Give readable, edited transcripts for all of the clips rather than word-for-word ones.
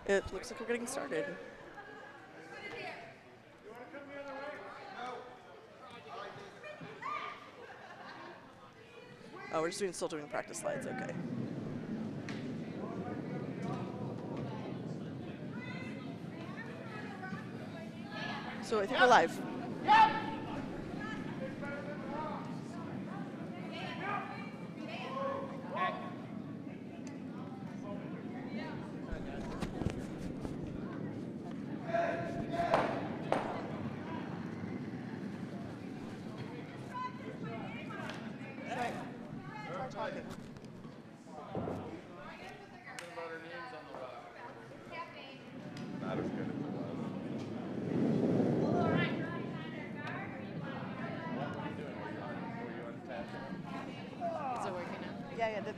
It looks like we're getting started. Oh, we're just still doing practice slides, okay. So I think we're live.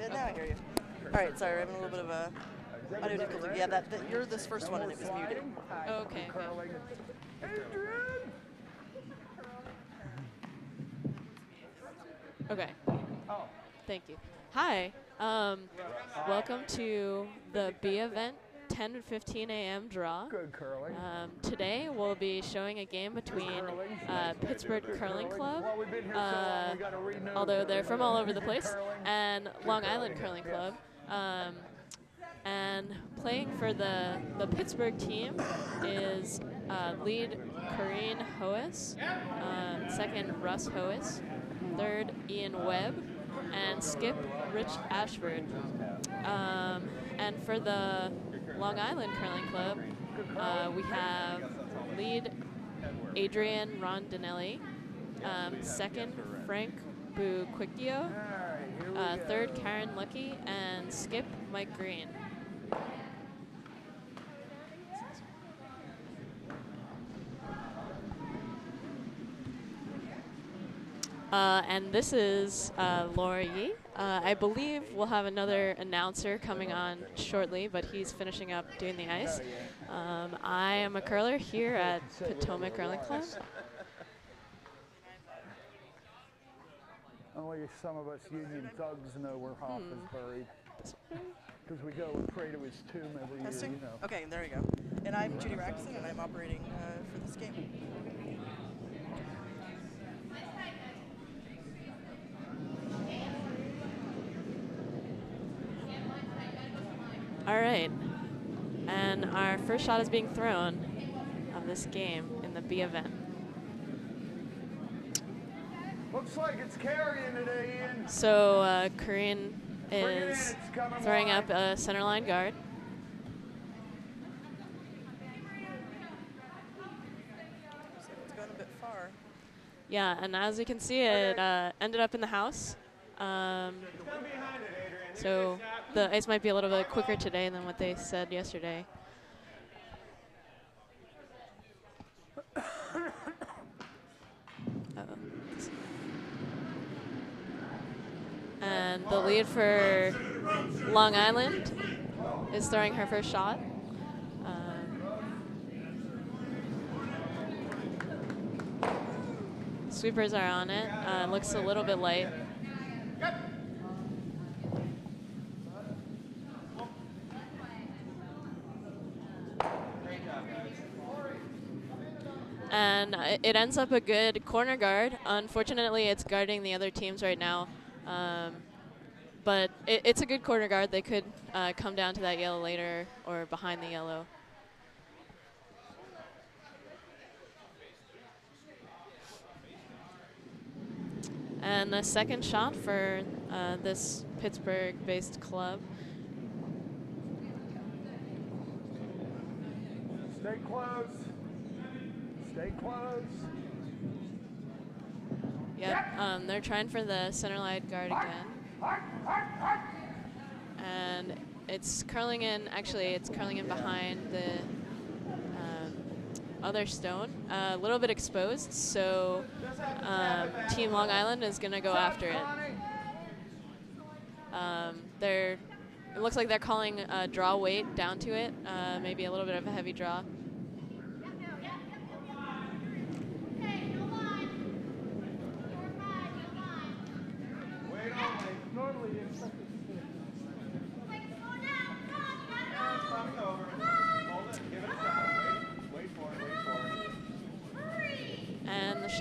Now I hear you. All right, sorry, we're having a little bit of a audio difficulty. Yeah, that you're this first one and it was muted. Oh, okay. Okay. Thank you. Hi. Welcome to the B event 10 to 15 a.m. draw. Good curling. Today we'll be showing a game between Pittsburgh Curling Club, although they're from all over the place, and Long Island Curling Club. And playing for the Pittsburgh team is lead Greene Hoes, second Russ Hoes, third Ian Webb, and skip Rich Ashford. And for the Long Island Curling Club, we have lead Adrian Rondinelli, second Frank Buquicchio, third Karen Lucky, and skip Mike Greene. And this is Laura Yee. I believe we'll have another announcer coming on shortly, but he's finishing up doing the ice. I am a curler here at Potomac Curling Club. Only some of us union thugs know where Hoff is buried. Because we go and pray to his tomb every year, you know. Okay, there we go. And I'm Judy Raxon, and I'm operating for this game. All right, and our first shot is being thrown of this game in the B event. Looks like it's carrying today, Ian. So Greene is throwing up a center line guard. It's going a bit far. Yeah, and as you can see, it ended up in the house. So the ice might be a little bit quicker today than what they said yesterday. And the lead for Long Island is throwing her first shot. Sweepers are on it. Looks a little bit light. And it ends up a good corner guard. Unfortunately, it's guarding the other teams right now. But it's a good corner guard. They could come down to that yellow later or behind the yellow. And the second shot for this Pittsburgh-based club. Stay close. Stay close. Yep, they're trying for the center line guard again. And it's curling in, actually it's curling in behind the other stone. A little bit exposed, so Team Long Island is gonna go after it. It looks like they're calling a draw weight down to it, maybe a little bit of a heavy draw.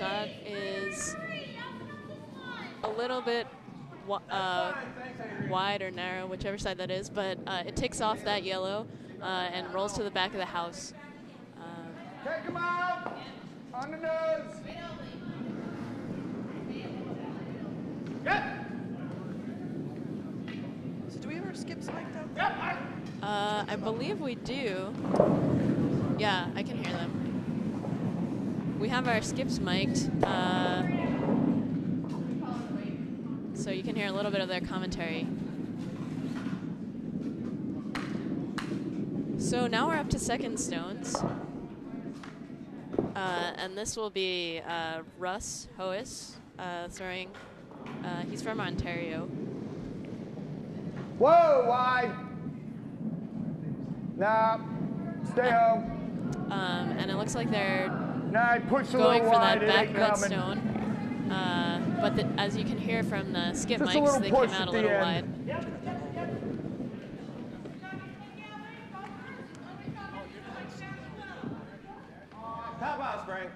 shot is a little bit wide or narrow, whichever side that is, but it takes off that yellow and rolls to the back of the house. Take him out! On the nose! Yep! So do we ever skip spiked out there? I believe we do. Yeah, I can hear them. We have our skips mic'd, so you can hear a little bit of their commentary. So now we're up to second stones. And this will be Russ Hoes throwing. He's from Ontario. Whoa, wide. Nah, stay home. And it looks like they're Nah, push a going little for wide. that back it ain't red coming. stone. But as you can hear from the skip Just a mics, little they push came out at a the little end. wide. Top house, Frank.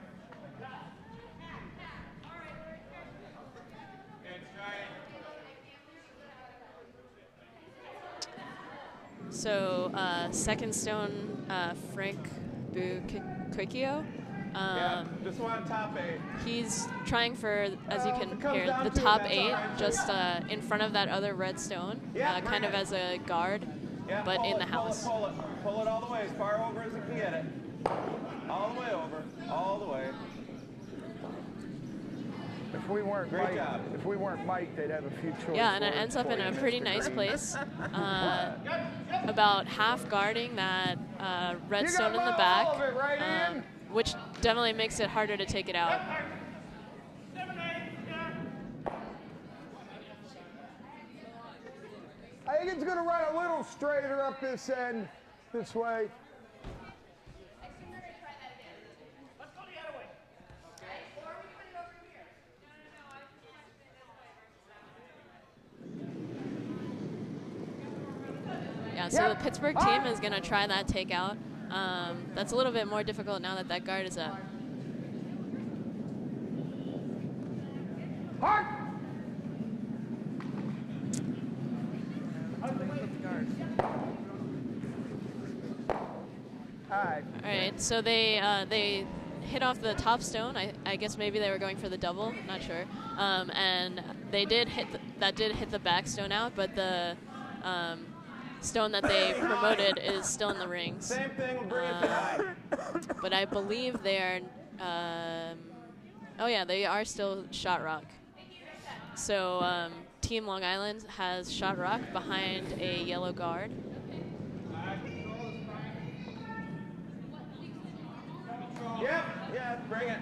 So second stone, Frank Buquicchio. Yeah, just want top 8. He's trying for, as you can If it comes hear, down the to it, top that's 8, all right, just in front of that other red stone, Yeah, kind of bring it. as a guard, Yeah, but pull in it, the house. Pull it. Pull it all the way, as far over as you can get it. All the way over. All the way. If we weren't Great Mike, job. if we weren't Mike, they'd have a few choices. Yeah, and it ends up in a pretty nice place. About half guarding that red You stone got in the back, all of it, right, Ian? which definitely makes it harder to take it out. I think it's going to run a little straighter up this end, this way. Yeah, so the Pittsburgh team is going to try that takeout. That's a little bit more difficult now that that guard is up. Hard! All right, so they hit off the top stone. I guess maybe they were going for the double, not sure. And they did hit that did hit the back stone out, but the stone that they promoted is still in the rings. Same thing, we'll bring it to high. But I believe they are. Oh yeah, they are still shot rock. So Team Long Island has shot rock behind a yellow guard. Yep, yeah, bring it.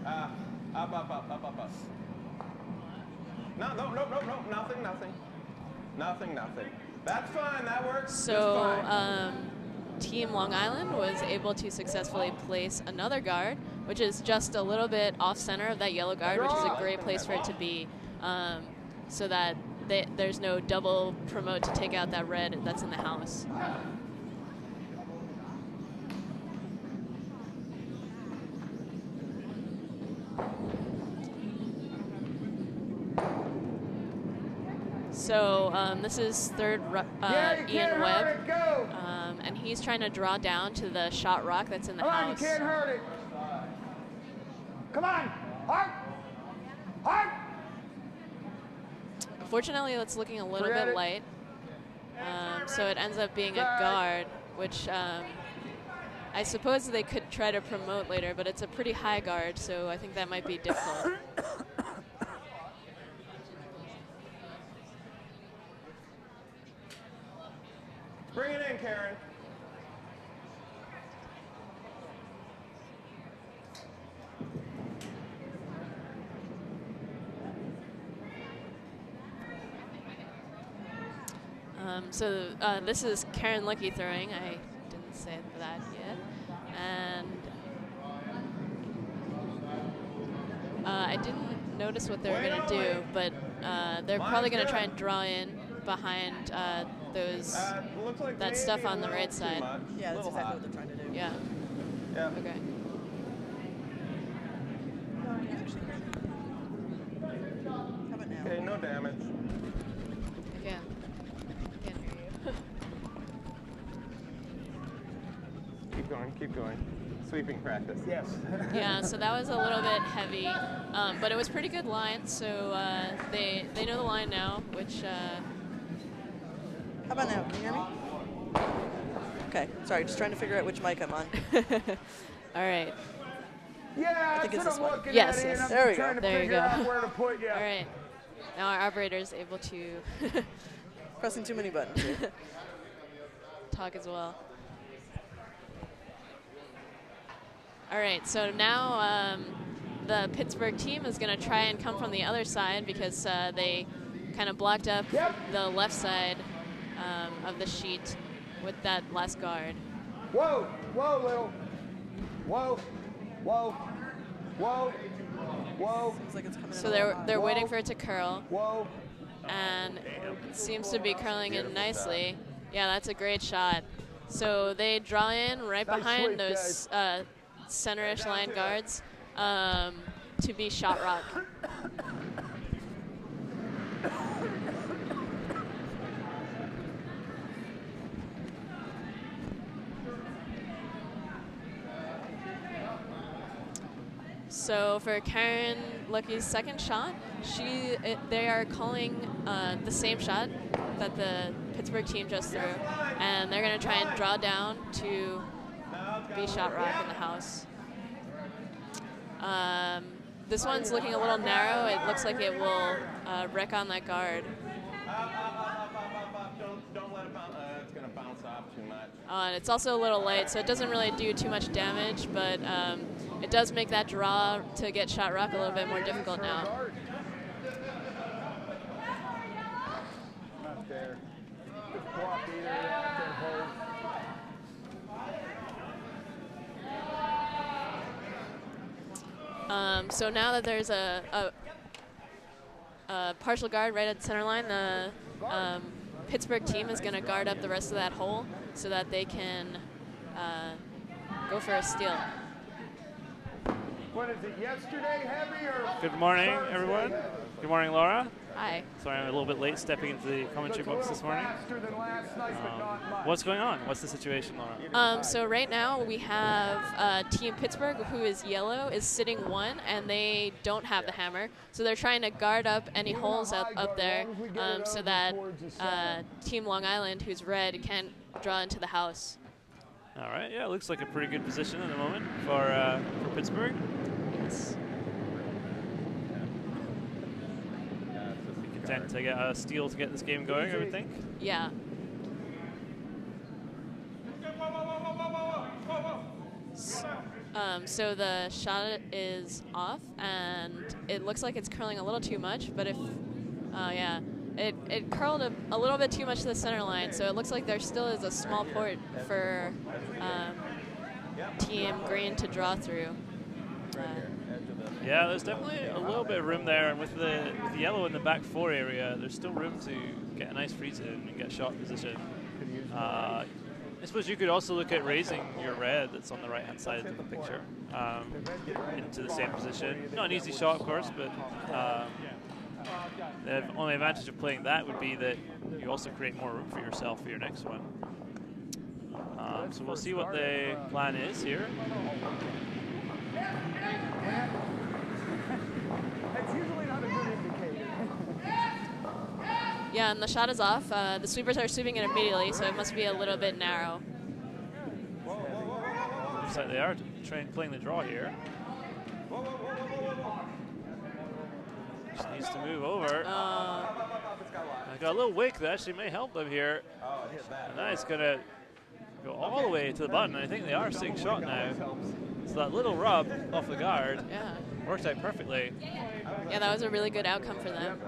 Up. No, nothing. That's fine, that works. So Just fine. Team Long Island was able to successfully place another guard, which is just a little bit off center of that yellow guard, which is a great place for it to be, so that there's no double promote to take out that red that's in the house. So this is third Ian Webb, and he's trying to draw down to the shot rock that's in the Come on, house. you can't hurt it. Come on, hard. Unfortunately, it's looking a little Forget bit it. light, so it ends up being a guard, which I suppose they could try to promote later, but it's a pretty high guard, so I think that might be difficult. Bring it in, Karen. So this is Karen Lucky throwing. I didn't say that yet. And I didn't notice what they were going to do, but they're probably going to try and draw in behind Looks like that stuff maybe on the a right little too side. much. Yeah, that's Little exactly hot. what they're trying to do. Yeah. Yeah. Okay. How about now? Okay, no damage. Again. Can't hear you. Keep going, keep going. Sweeping practice. Yes. Yeah, so that was a little bit heavy, but it was pretty good line. So they know the line now, which. How about now? Can you hear me? Okay. Sorry, just trying to figure out which mic I'm on. All right. Yeah, think it's that's this what I'm one. looking Yes, at, yes. and I'm There we trying go. to There you figure go. out where to put you. All right. Now our operator is able to Pressing too many buttons here. talk as well. All right, so now the Pittsburgh team is going to try and come from the other side because they kind of blocked up the left side of the sheet with that last guard. Whoa, whoa, little. Whoa, whoa, whoa, whoa, Seems like it's coming So in a little high. they're waiting for it to curl, whoa. and it seems to be curling in nicely. Yeah, that's a great shot. So they draw in right Nice behind sweep, those center-ish line guards to be shot rock. So for Karen Lucky's second shot, they are calling the same shot that the Pittsburgh team just threw, and they're going to try and draw down to be shot rock in the house. This one's looking a little narrow. It looks like it will wreck on that guard. Don't let it bounce. It's going to bounce off too much. And it's also a little light, so it doesn't really do too much damage, but it does make that draw to get shot rock a little bit more difficult now. Not there. Just block either. Can't hold. So now that there's a partial guard right at the center line, the Pittsburgh team is going to guard up the rest of that hole so that they can go for a steal. What is it, yesterday heavy or? Good morning, everyone. Good morning, Laura. Hi. Sorry, I'm a little bit late stepping into the commentary box this morning. Faster than last night, but not much. What's going on? What's the situation, Laura? So right now we have Team Pittsburgh, who is yellow, is sitting one, and they don't have the hammer. So they're trying to guard up any holes up there so that Team Long Island, who's red, can't draw into the house. All right, yeah, it looks like a pretty good position at the moment for Pittsburgh. Yes. Content to get a steal to get this game going, I would think. Yeah. So the shot is off, and it looks like it's curling a little too much, but if, yeah, it curled a little bit too much to the center line, so it looks like there still is a small port for Team Greene to draw through. Yeah, there's definitely a little bit of room there, and with the yellow in the back four area, there's still room to get a nice freeze in and get shot position. I suppose you could also look at raising your red that's on the right-hand side of the picture into the same position. Not an easy shot, of course, but the only advantage of playing that would be that you also create more room for yourself for your next one. So we'll see what the plan is here. That's usually not a good indicator. Yeah, and the shot is off. The sweepers are sweeping it immediately, so it must be a little bit narrow. Looks like they are playing the draw here. Just needs to move over. Got a little wick that actually may help them here. And that is going to go all the way to the button. I think they are seeing shot now. So that little rub off the guard worked out perfectly. Yeah, that was a really good outcome for them.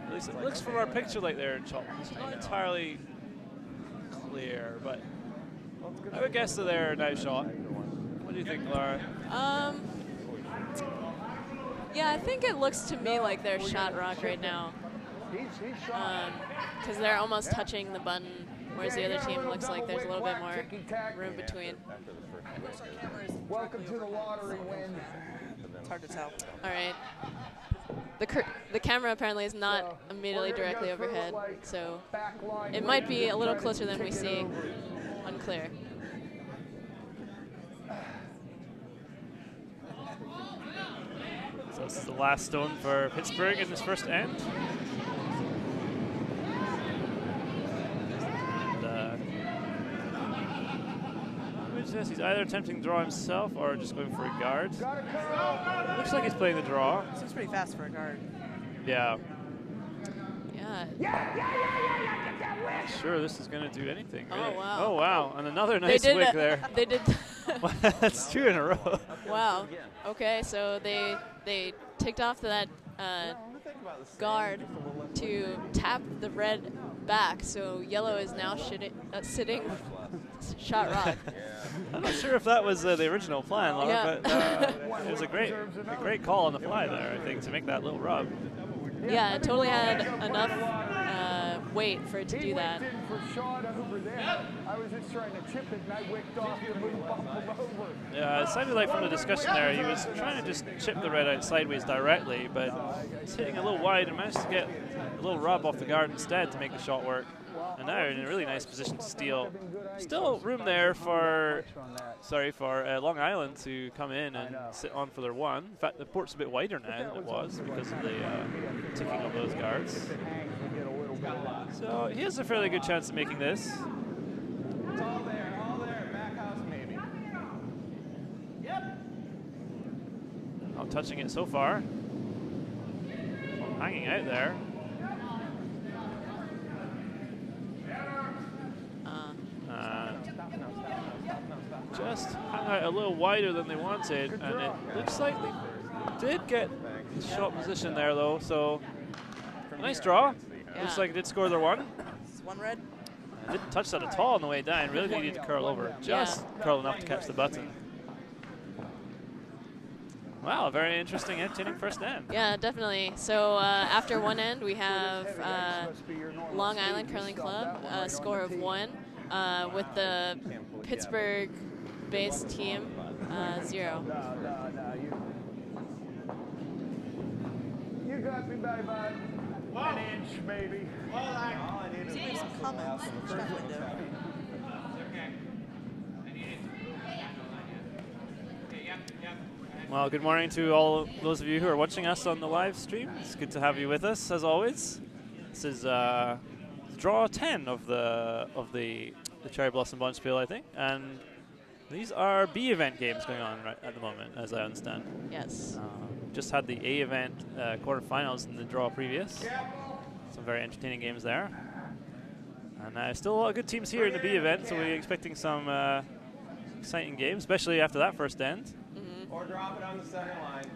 At least it looks from our picture like they're in shot. It's not entirely clear, but I would guess that they're now shot. What do you think, Laura? Yeah, I think it looks to me like they're shot rock right now. Because they're almost touching the button. whereas the other team looks like there's a little bit more room between. Welcome to the lottery win. It's hard to tell. All right. The camera apparently is not immediately directly overhead, so it might be a little closer than we see. Unclear. So this is the last stone for Pittsburgh in this first end. He's either attempting to draw himself or just going for a guard. Looks like he's playing the draw. Seems pretty fast for a guard. Yeah. Yeah. Sure, this is going to do anything. Really. Oh, wow. Oh, wow. And another nice wick there. They did. That's 2 in a row. Wow. Okay, so they ticked off that guard to tap the red back, so yellow is now sitting shot rock. I'm not sure if that was the original plan, Laura, Yeah. but it was a great call on the fly there, I think, to make that little rub. Yeah, it totally had enough weight for it to do that. I was just trying to chip it and I wicked off to move bump him over. Yeah, it sounded like from the discussion there, he was trying to just chip the red out sideways directly, but he's hitting a little wide and managed to get a little rub off the guard instead to make the shot work. And now in a really nice position to steal. Still room there for Long Island to come in and sit on for their one. In fact, the port's a bit wider now than it was because of the ticking of those guards. So he has a fairly good chance of making this. It's all there, back house maybe. Yep. Not touching it so far. Hanging out there. Just hung out a little wider than they wanted, and it looks like they did get shot position there though, so nice draw. Yeah. Looks like it did score their one. It's one red. Didn't touch that at all on the way down, really needed to curl over. Just curl enough to catch the button. Wow, a very interesting entertaining first end. Yeah, definitely. So after one end, we have Long Island Curling Club, a score of 1, with the Pittsburgh-based team 0. No, you got me by about an inch, maybe. So we have some comments in the chat window. Well, good morning to all those of you who are watching us on the live stream. It's good to have you with us, as always. This is draw 10 of the Cherry Blossom Bonspiel, I think, and these are B event games going on right at the moment, as I understand. Yes. Just had the A event quarterfinals in the draw previous. Some very entertaining games there, and still a lot of good teams here in the B event, so we're expecting some exciting games, especially after that first end. Or drop it on the center line.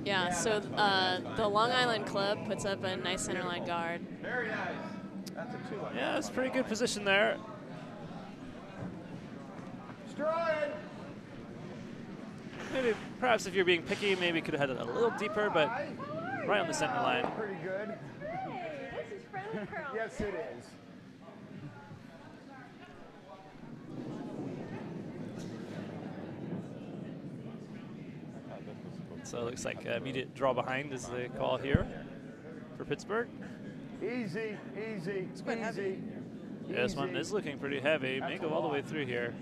Yeah, so the Long Island Club puts up a nice centerline guard. Very nice. That's a 2-1. Yeah, it's a pretty good position there. Stride! Maybe, perhaps if you're being picky, maybe could have had it a little deeper, but right on the center line. Pretty good. This is friendly curl. Yes, it is. So it looks like immediate draw behind is the call here for Pittsburgh. Easy. quite heavy. Yeah, this one is looking pretty heavy. May go all the way through here.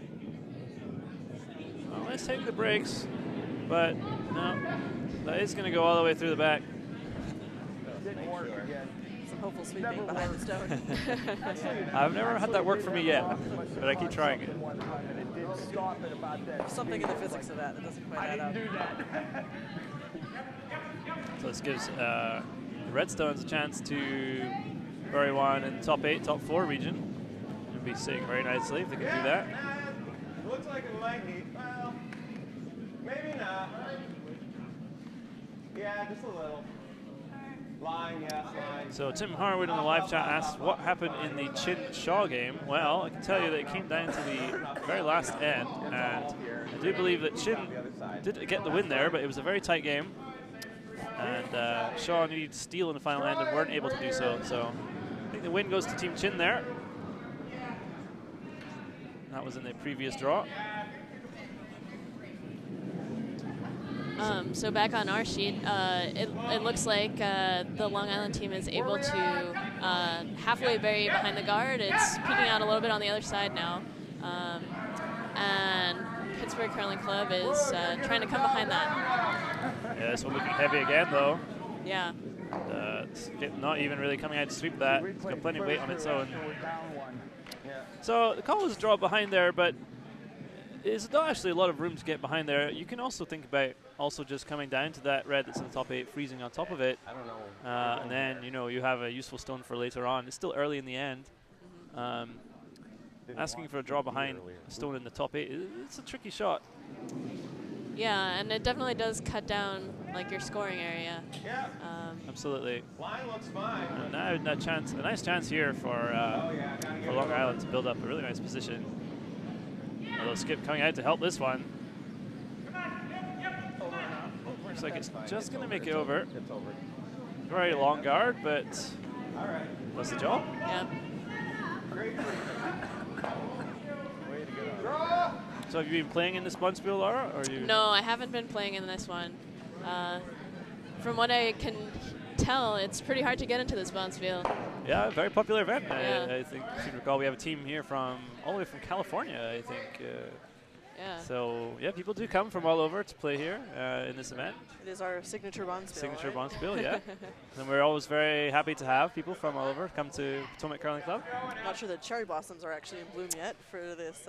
Well, let's take the brakes, but no, that is going to go all the way through the back. Didn't work again. Some hopeful sweeping behind the stone. I've never had that work for me yet, but I keep trying it. It did stop at about that. Something in the physics of that doesn't quite add up. Do that. So this gives the Redstones a chance to bury one in the top 8, top 4 region. And be sitting very nicely if they can do that. Looks like it might need. Well, maybe not. Yeah, just a little. Line, yes, line. So Tim Harwood in the live chat asked what happened in the Chin-Shaw game. Well, I can tell you that it came down to the very last end, and I do believe that Chin did get the win there, but it was a very tight game. And Shaw needed to steal in the final end and weren't able to do so. So I think the win goes to Team Chin there. That was in the previous draw. So back on our sheet, it looks like the Long Island team is able to halfway bury behind the guard. It's peeking out a little bit on the other side now. And Pittsburgh Curling Club is trying to come behind that. Yeah, this one looking heavy again, though. Yeah. Skip not even really coming out to sweep that. It's got plenty of weight on its own. So the call was a draw behind there, but there's not actually a lot of room to get behind there. You can also think about also just coming down to that red that's in the top 8, freezing on top of it. I don't know. And then, you know, you have a useful stone for later on. It's still early in the end. Asking for a draw behind a stone in the top 8, it's a tricky shot. Yeah, and it definitely does cut down like your scoring area. Yeah. Absolutely. Line looks fine. And now a nice chance here for Long Island to build up a really nice position. Although Skip coming out to help this one. Looks like it's just going to make it over. It's over. Very long guard, but that's the job. Yeah. Great. Way to go. So have you been playing in this Bonspiel, Laura? Or you? No, I haven't been playing in this one. From what I can tell, it's pretty hard to get into this Bonspiel. Yeah, very popular event. Yeah. I think, if you recall, we have a team here from all the way from California, I think. Yeah. So, yeah, people do come from all over to play here in this event. It is our signature Bonspiel. Signature right? Bonspiel, yeah. And we're always very happy to have people from all over come to Potomac Curling Club. I'm not sure the cherry blossoms are actually in bloom yet for this.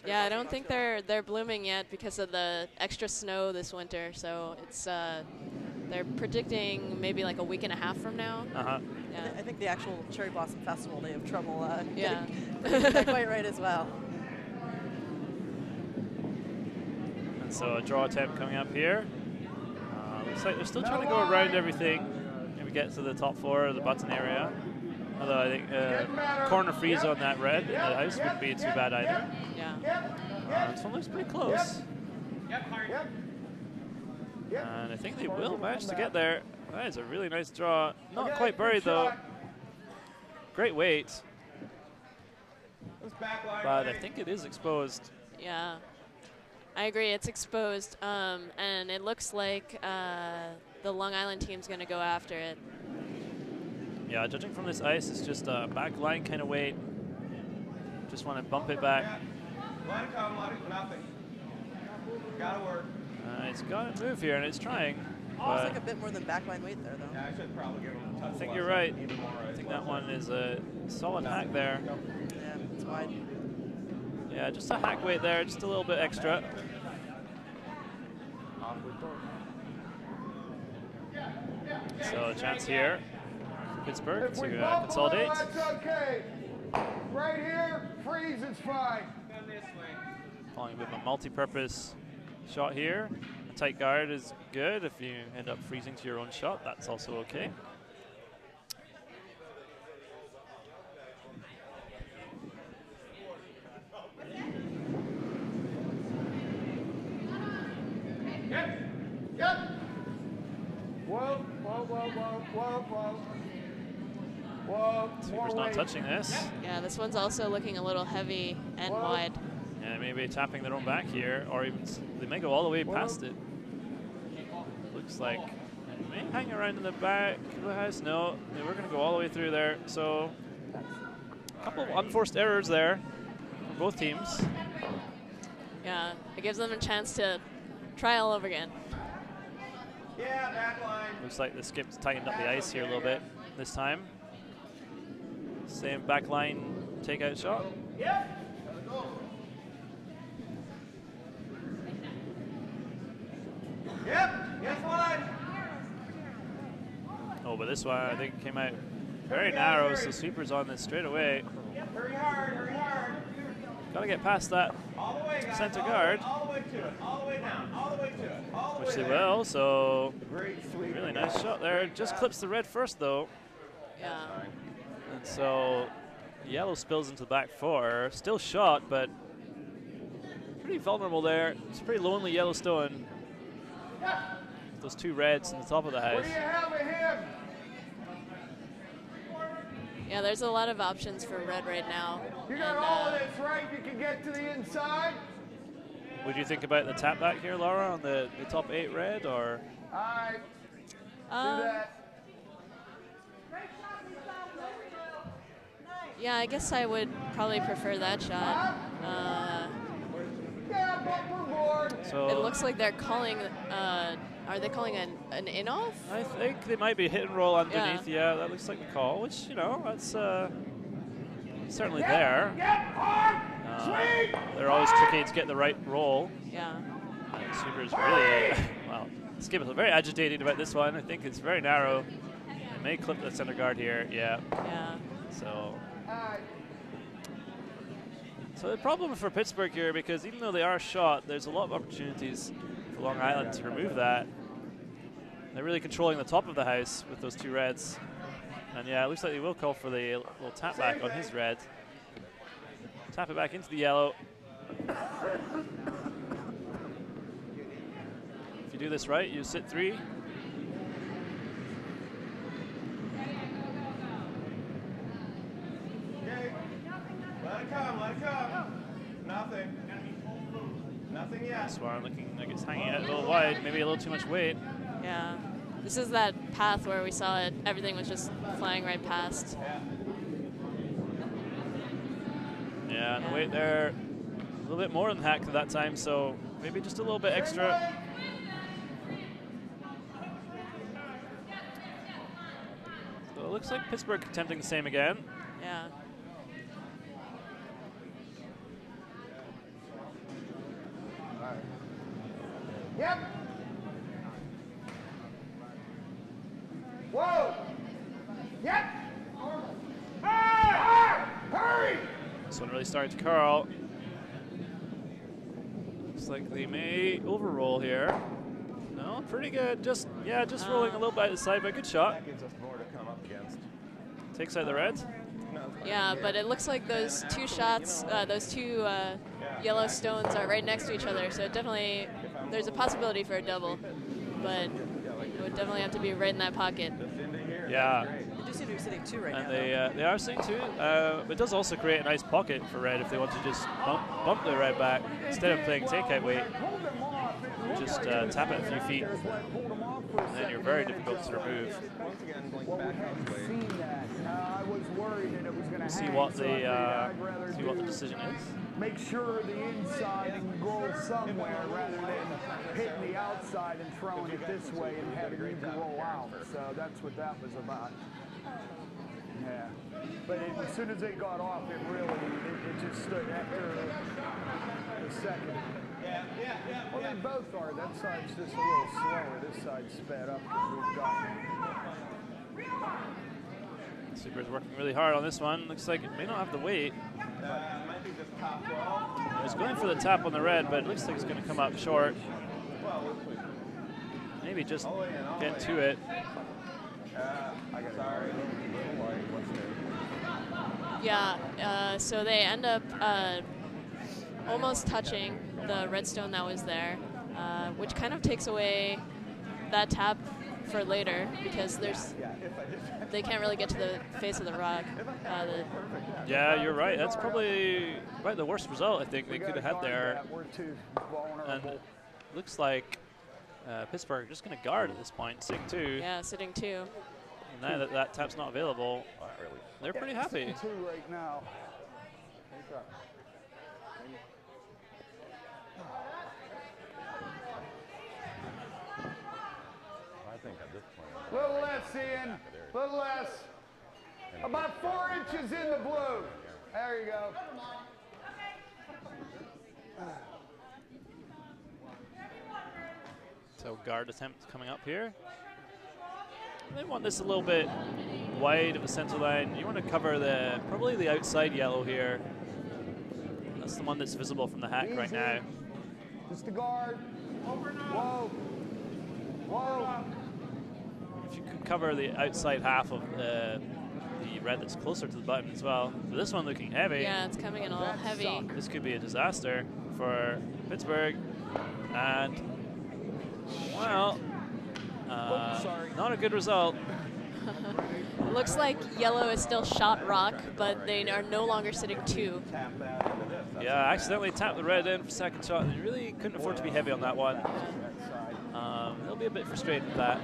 Yeah, I don't think they're blooming yet because of the extra snow this winter. So it's they're predicting maybe like a week and a half from now. Uh-huh. Yeah. I think the actual cherry blossom festival they have trouble Yeah. getting that quite right as well. And so a draw attempt coming up here. Looks like they're still trying to go around everything. Maybe get to the top 4 of the button area. Although I think corner freeze on that red in the house wouldn't be too bad either. Yeah. This one looks pretty close. And I think they will manage to get there. That is a really nice draw. Not quite buried though. Great weight. But I think it is exposed. Yeah. I agree. It's exposed, and it looks like the Long Island team's going to go after it. Yeah, judging from this ice, it's just a back line kind of weight. Just want to bump it back. Line come, nothing. Gotta work. It's got to move here, and it's trying. It's But like a bit more than backline weight there, though. Yeah, I should probably give him a touch. I think you're right. I think that one is a solid hack there. Yeah, it's wide. Yeah, just a hack weight there, just a little bit extra. So a chance here for Pittsburgh to consolidate. That's okay. Right here, freeze, it's fine. Following a bit of a multi-purpose shot here. A tight guard is good. If you end up freezing to your own shot, that's also okay. Yep. Whoa, whoa, whoa, whoa, whoa, whoa. Whoa, Sweeper's not touching this. Yeah, this one's also looking a little heavy and wide. Yeah, maybe tapping their own back here, or even they may go all the way past it. Looks like they may hang around in the back of the house. No, they were going to go all the way through there. So a couple of unforced errors there from both teams. Yeah, it gives them a chance to try all over again. Yeah, back line. Looks like the Skip's tightened up the ice here a little bit this time. Same back line takeout shot. Yep. Yep. Yes, line. Oh, but this one I think came out very narrow, so Sweeper's on this straight away. Hurry hard, hurry hard. Got to get past that All the way, guys. center guard, All the way to it, all the way down, all the way to it, all the which way they there. will. So Great sweep. really nice shot there. Just clips the red first though. Yeah. And so yellow spills into the back 4. Still shot, but pretty vulnerable there. It's a pretty lonely Yellowstone. Those 2 reds in the top of the house. What do you have of him? Yeah, there's a lot of options for red right now. You got all of this, right? You can get to the inside. What do you think about the tap back here, Laura, on the top 8 red, or? All right. Do that. Yeah, I guess I would probably prefer that shot. Yeah, bumper board. So It looks like they're calling. Are they calling an in-off? I think they might be hit and roll underneath. Yeah, that looks like the call, which, you know, that's certainly there. They're always tricky to get the right roll. Yeah. Super's really, well, Skip is very agitated about this one. I think it's very narrow. It may clip the center guard here. Yeah. Yeah. So the problem for Pittsburgh here, because even though they are shot, there's a lot of opportunities for Long Island to remove that. They're really controlling the top of the house with those 2 reds. And yeah, it looks like they will call for the little tap back on his red. Tap it back into the yellow. If you do this right, you sit 3. Let it come, let it come. Nothing. Nothing yet. This one looking like it's hanging out a little wide, maybe a little too much weight. Yeah. This is that path where we saw it. Everything was just flying right past. Yeah, and the weight there, a little bit more than hacked at that time, so maybe just a little bit extra. So it looks like Pittsburgh attempting the same again. Yeah. Yep. Whoa. Yep. Hurry. This one really started to curl. Looks like they may overroll here. No, pretty good. Just rolling a little bit to the side, but good shot. That gives us more to come up against. Takes out the reds. Yeah, but it looks like those 2 shots, those 2 yellow stones are right next to each other, so definitely there's a possibility for a double, but it would definitely have to be right in that pocket. Yeah. They do seem to be sitting 2 right And now. they are sitting 2. But it does also create a nice pocket for red if they want to just bump the red back instead of playing takeout weight. Just tap it a few feet, and then you're very difficult to remove. See what the decision is. Make sure the inside can go somewhere rather than hitting the outside and throwing it this way and having you roll out. So that's what that was about. Yeah. But as soon as they got off, it just stood after a second. Well, they both are. That side's just a little slower. This side's sped up because we've got. Super's working really hard on this one. Looks like it may not have the weight. Might be just top 12. It's going for the tap on the red, but it looks like it's going to come up short. Maybe just get to it. Sorry. Yeah, so they end up almost touching the redstone that was there, which kind of takes away that tap for later because they can't really get to the face of the rock. Yeah, you're right. That's probably the worst result I think they could have had there. And it looks like Pittsburgh just going to guard at this point, sitting 2. Yeah, sitting 2. And now that tap's not available, they're pretty happy. 2 right now. I think at this point. Little less, Ian. Little less. About 4 inches in the blue. There you go. So guard attempt coming up here. They want this a little bit wide of a center line. You want to cover probably the outside yellow here. That's the one that's visible from the hack right now. Just a guard. Whoa. Whoa. If you could cover the outside half of the red that's closer to the button as well. So this one looking heavy. Yeah, it's coming in all heavy. This could be a disaster for Pittsburgh. And, well, not a good result. It looks like yellow is still shot rock, but they are no longer sitting 2. Yeah, accidentally tapped the red in for second shot. They really couldn't afford to be heavy on that one. They'll be a bit frustrated with that.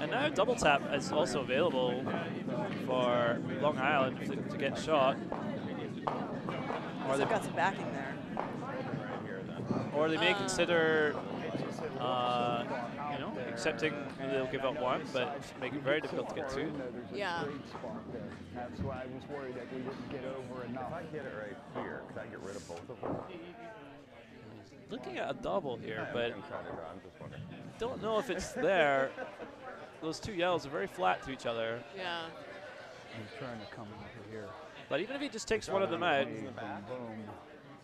And now double tap is also available for Long Island to get shot. Or they've got some backing there. Or they may consider, you know, accepting they'll give up 1, but make it very difficult to get 2. Yeah. That's why I was worried that we wouldn't get over enough. If I get it right here, could I get rid of both of them? Looking at a double here, but I'm just wondering. don't know if it's there. Those 2 yellows are very flat to each other. Yeah. He's trying to come over here. But even if he just takes one of them out, Boom, boom.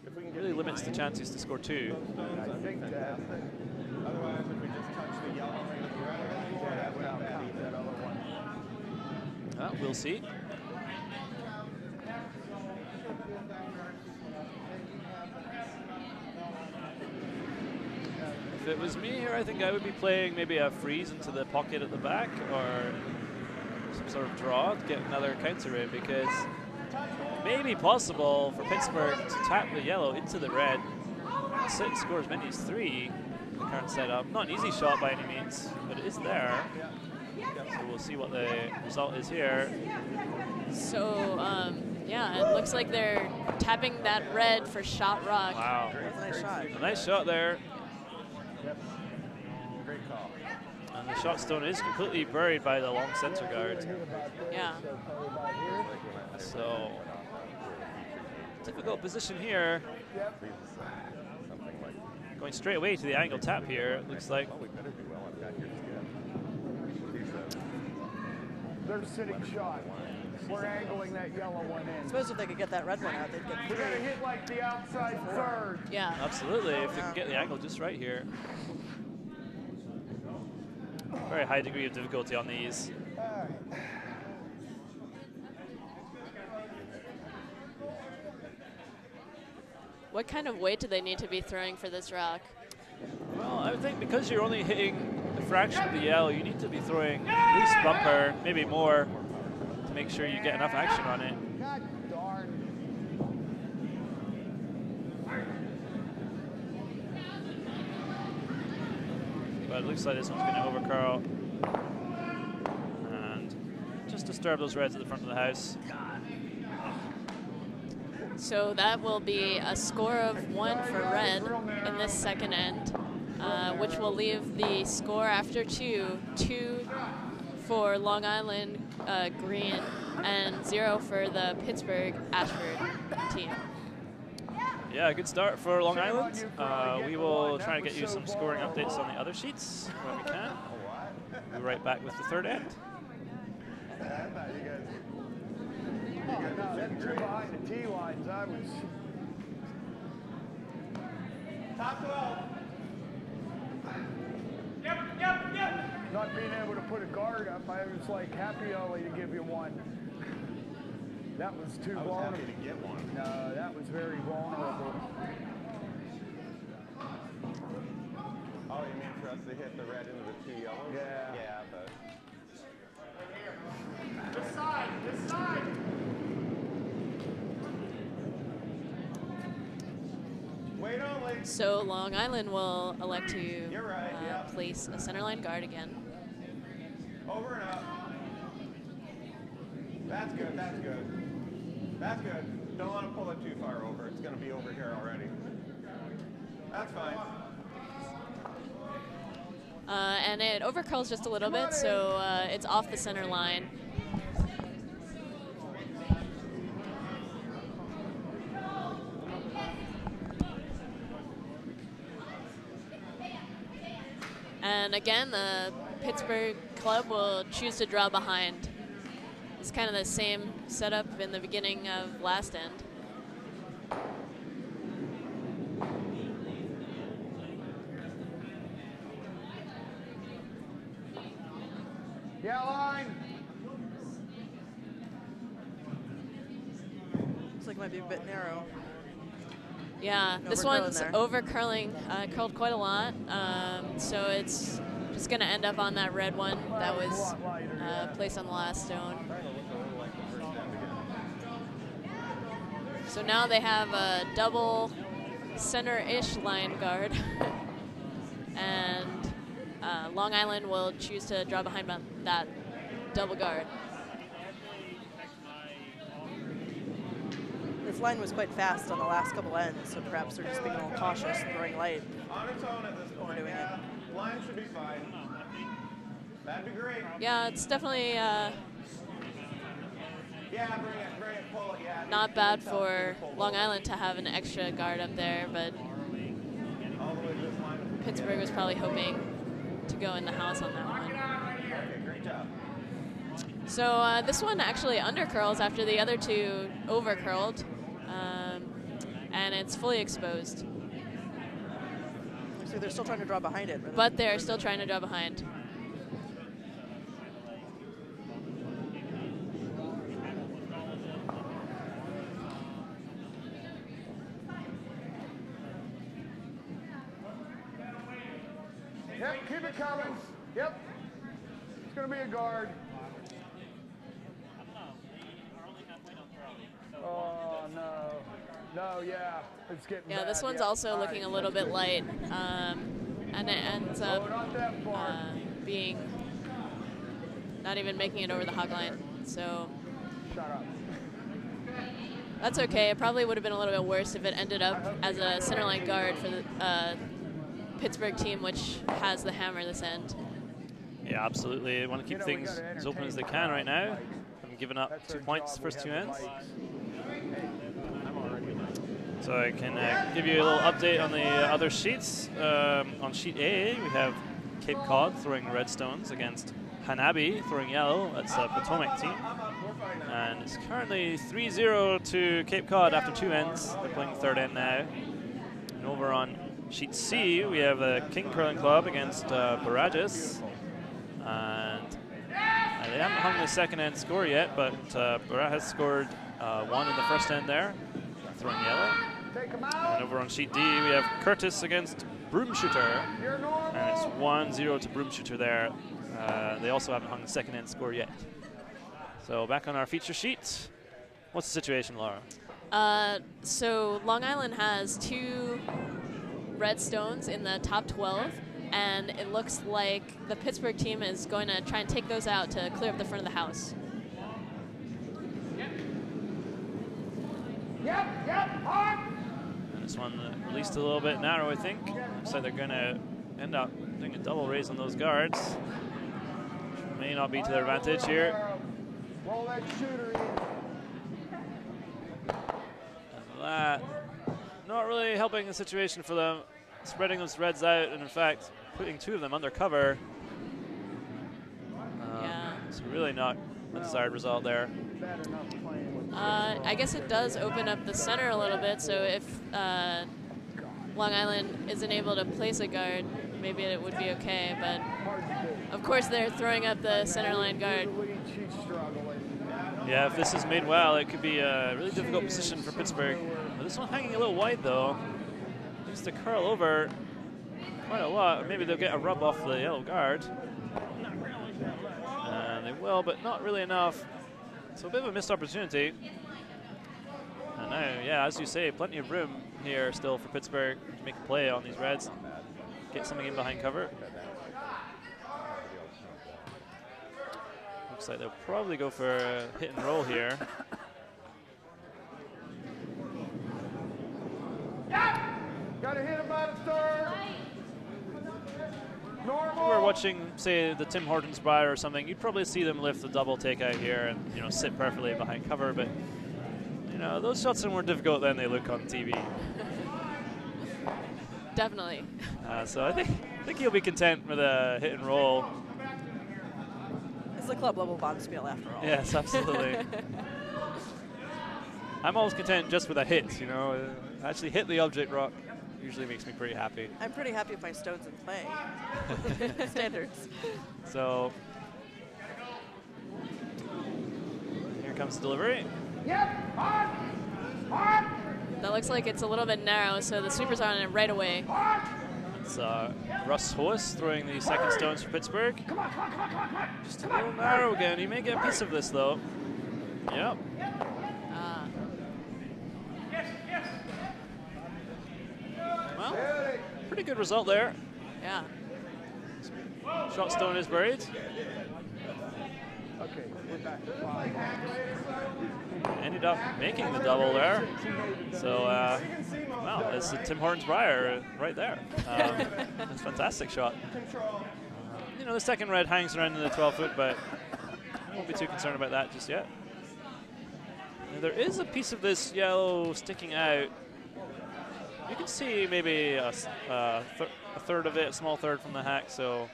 it really limits the chances to score 2. I think that. Otherwise, if we just touch the yellow right with the red, that would outbeat that other one. We'll see. If it was me here, I think I would be playing maybe a freeze into the pocket at the back or some sort of draw to get another counter in, because it may be possible for Pittsburgh to tap the yellow into the red, sit and score as many as 3 in the current setup. Not an easy shot by any means, but it is there. So we'll see what the result is here. So, yeah, it looks like they're tapping that red for shot rock. Wow. That's a nice shot. A nice shot there. Great call. And the shot stone is completely buried by the long center guard. Yeah. So, difficult position here. Going straight away to the angle tap here, it looks like. We better do well. I've got your They're sitting shot. We're angling that yellow one I in. suppose if they could get that red one out, they'd get We're 3. gonna hit like the outside third. Yeah. Absolutely, if they can get the angle just right here. Very high degree of difficulty on these. What kind of weight do they need to be throwing for this rock? Well, I would think because you're only hitting a fraction of the yellow, you need to be throwing at least bumper, maybe more, to make sure you get enough action on it. God darn. But it looks like this one's going to overcurl and just disturb those reds at the front of the house. So that will be a score of 1 for red in this second end, which will leave the score after 2 for Long Island Greene and 0 for the Pittsburgh Ashford team. Yeah, good start for Long Island. We will try to get you some scoring updates on the other sheets when we can. We'll be right back with the third end. Oh, no, that two behind the tee lines, I was. Top 12. Not being able to put a guard up, I was like happy only to give you one. That was too vulnerable. I was happy to get one. No, that was very vulnerable. Oh, you mean for us to hit the red into the 2 yellows? Yeah. Yeah, but. This side, this side. Wait only. So Long Island will elect to You're right, yeah. place a centerline guard again. Over and up. That's good, that's good. That's good. Don't want to pull it too far over. It's going to be over here already. That's fine. And it overcurls just a little bit, so it's off the center line. And again, the Pittsburgh club will choose to draw behind. It's kind of the same setup in the beginning of last end. Yeah, line. Looks like it might be a bit narrow. Yeah, this Overcurling one's there. over curling, curled quite a lot. So it's it's going to end up on that red one that was placed on the last stone. So now they have a double center-ish line guard. And Long Island will choose to draw behind that double guard. This line was quite fast on the last couple ends, so perhaps they're just being a little cautious and throwing light. On its own at this point, Doing yeah. Line should be fine. That'd be great. Yeah, it's definitely Yeah, bring it, pull it, yeah. not bad for Long Island to have an extra guard up there, but All the way to this line. Pittsburgh was probably hoping to go in the house on that one. Okay, great job. So this one actually undercurls after the other two overcurled, and it's fully exposed. So they're still trying to draw behind it. But they're still trying to draw behind. Yep, keep it coming. Yep. It's going to be a guard. Oh, no. No, yeah. It's getting Yeah, bad. this one's Yeah. also All looking right. a little bit light, and it ends up Oh, not that far. being not even making it over the hog line. So Shut up. that's okay. It probably would have been a little bit worse if it ended up as a centerline guard for the Pittsburgh team, which has the hammer this end. Yeah, absolutely. They want to keep things as open as they can right now. Haven't given up 2 points first 2 ends. So I can give you a little update on the other sheets. On sheet A, we have Cape Cod throwing red stones against Hanabi throwing yellow. That's a Potomac team. And it's currently 3-0 to Cape Cod after 2 ends. They're playing third end now. And over on sheet C, we have the King Curling Club against Barajas. And they haven't hung the second end score yet, but Barat has scored 1 in the first end there, throwing yellow. And over on sheet D, we have Curtis against Broomshooter, and it's 1-0 to Broomshooter there. They also haven't hung the second end score yet. So back on our feature sheet, what's the situation, Laura? So Long Island has 2 red stones in the top 12, and it looks like the Pittsburgh team is going to try and take those out to clear up the front of the house. This one released a little bit narrow, I think. Looks like they're going to end up doing a double raise on those guards. Which may not be to their advantage here. Roll that shooter in. And that not really helping the situation for them. Spreading those reds out, and in fact, putting 2 of them under cover. Yeah. It's really not a desired result there. I guess it does open up the center a little bit, so if Long Island isn't able to place a guard, maybe it would be okay, but of course they're throwing up the center line guard. Yeah, if this is made well, it could be a really difficult position for Pittsburgh. But this one hanging a little wide, though. Needs to curl over quite a lot, or maybe they'll get a rub off the yellow guard. And they will, but not really enough. So a bit of a missed opportunity. And now, yeah, as you say, plenty of room here still for Pittsburgh to make a play on these reds. Get something in behind cover. Looks like they'll probably go for a hit and roll here. Got to hit him by the third. Normal. If we're watching, say, the Tim Hortons Briar or something, you'd probably see them lift the double takeout here and sit perfectly behind cover. But those shots are more difficult than they look on TV. Definitely. So I think he'll be content with a hit and roll. It's a club level Bonspiel after all. Yes, absolutely. I'm always content just with a hit. Actually hit the object rock usually makes me pretty happy. I'm pretty happy if my stone's in play. Standards. So here comes the delivery. Yep. That looks like it's a little bit narrow, so the sweepers are on it right away. It's Russ Hoas throwing the second stones for Pittsburgh. Just a little narrow again. He may get a piece of this though. Yep. Well, pretty good result there. Yeah. Shot stone is buried. Okay, we're back to 5. Ended up making the double there. So, wow, it's a Tim Hortons Briar right there. It's a fantastic shot. You know, the second red hangs around in the 12-foot, but I won't be too concerned about that just yet. Now, there is a piece of this yellow sticking out. You can see maybe a third of it, a small third from the hack, so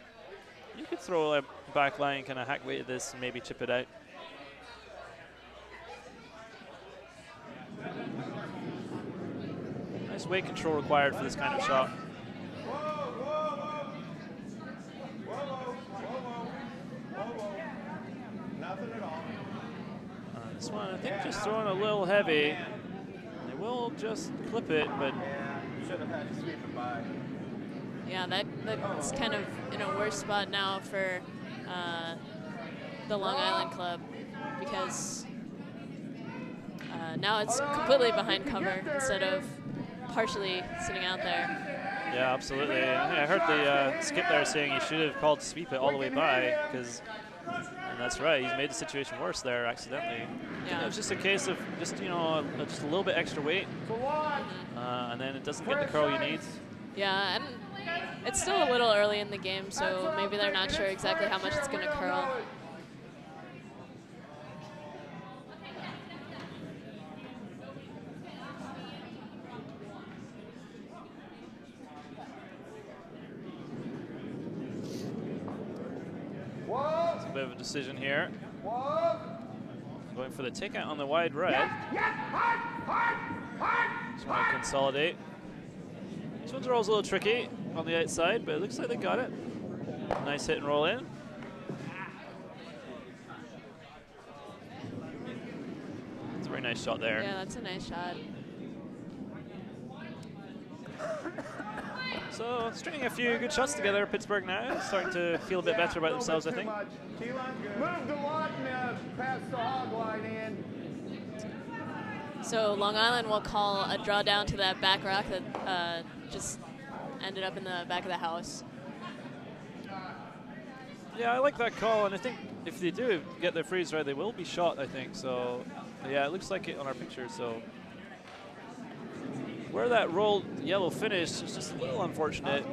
you could throw a back line, kind of hack weight this and maybe chip it out. Nice weight control required for this kind of shot. Nothing at all. This one, I think, just throwing a little heavy. They will just clip it, but Yeah, should have had to sweep it by. Yeah, that's kind of in a worse spot now for the Long Island Club, because now it's completely behind cover instead of partially sitting out there. yeah, absolutely. I heard the skip there saying he should have called sweep it all the way by, because, and that's right, he's made the situation worse there accidentally. Yeah. It was just a case of just, you know, just a little bit extra weight, and then it doesn't get the curl you need. Yeah, and it's still a little early in the game, so maybe they're not sure exactly how much it's going to curl. It's a bit of a decision here. Going for the takeout on the wide red. Just want to consolidate. These ones are always a little tricky on the outside, but it looks like they got it. Nice hit and roll in. It's a very nice shot there. Yeah, that's a nice shot. So stringing a few good shots together, Pittsburgh now starting to feel a bit better about themselves, I think. Move the lot and pass the hog line in. So Long Island will call a draw down to that back rock that just ended up in the back of the house. Yeah, I like that call, and I think if they do get their freeze right, they will be shot, I think. So, yeah, it looks like it on our picture. So, where that rolled yellow finished is just a little unfortunate.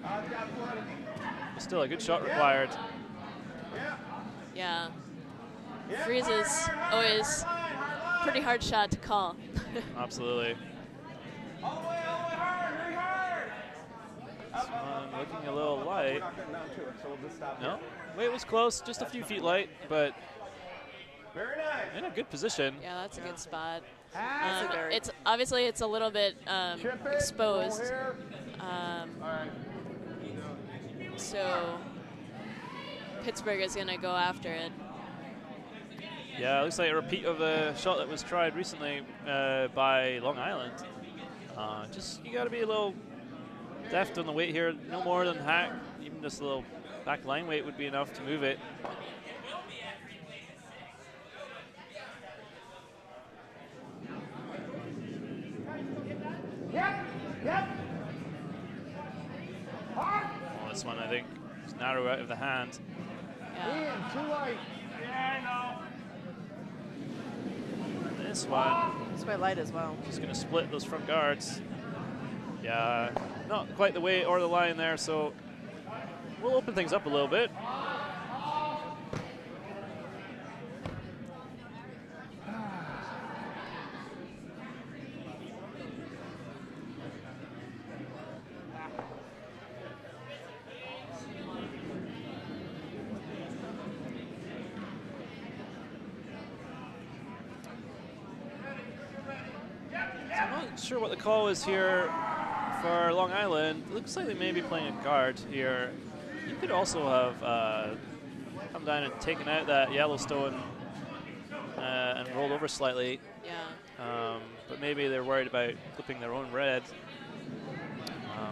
But still, a good shot required. Yeah. Freeze is always a pretty hard shot to call. Absolutely. This one looking a little light. No, weight was close, just a few feet light, but in a good position. Yeah, that's a good spot. very- It's obviously it's a little bit exposed, so Pittsburgh is going to go after it. Yeah, it looks like a repeat of a shot that was tried recently by Long Island. Just you got to be a little deft on the weight here. No more than hack. Even just a little back line weight would be enough to move it. Oh, this one I think is narrow out of the hand. Yeah. Ian, too light. This one It's quite light as well. just going to split those front guards. Yeah, not quite the weight or the line there, so we'll open things up a little bit. I'm not sure what the call is here for Long Island. It looks like they may be playing a guard here. You could also have come down and taken out that Yellowstone and rolled over slightly. Yeah. But maybe they're worried about clipping their own red.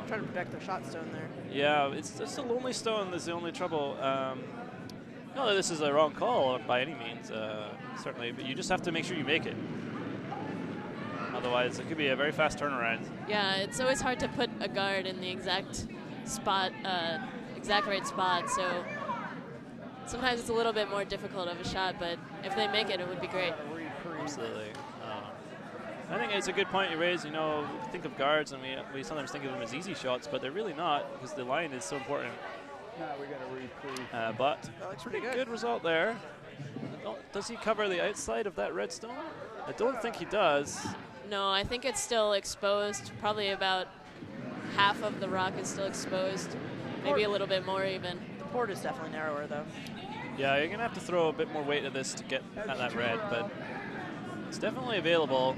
trying to protect their shot stone there. Yeah, it's just a lonely stone. That's the only trouble. Not that this is a wrong call by any means, certainly, but you just have to make sure you make it. Otherwise, it could be a very fast turnaround. Yeah, it's always hard to put a guard in the exact spot, exact right spot. So sometimes it's a little bit more difficult of a shot, but if they make it, it would be great. Absolutely. I think it's a good point you raise. You know, think of guards, and we sometimes think of them as easy shots, but they're really not, because the line is so important. No, we got to reprieve. But That looks pretty pretty good result there. Does he cover the outside of that redstone? I don't think he does. No, I think it's still exposed. Probably about half of the rock is still exposed. Maybe a little bit more even. The port is definitely narrower, though. Yeah, you're going to have to throw a bit more weight at this to get at that red, but it's definitely available.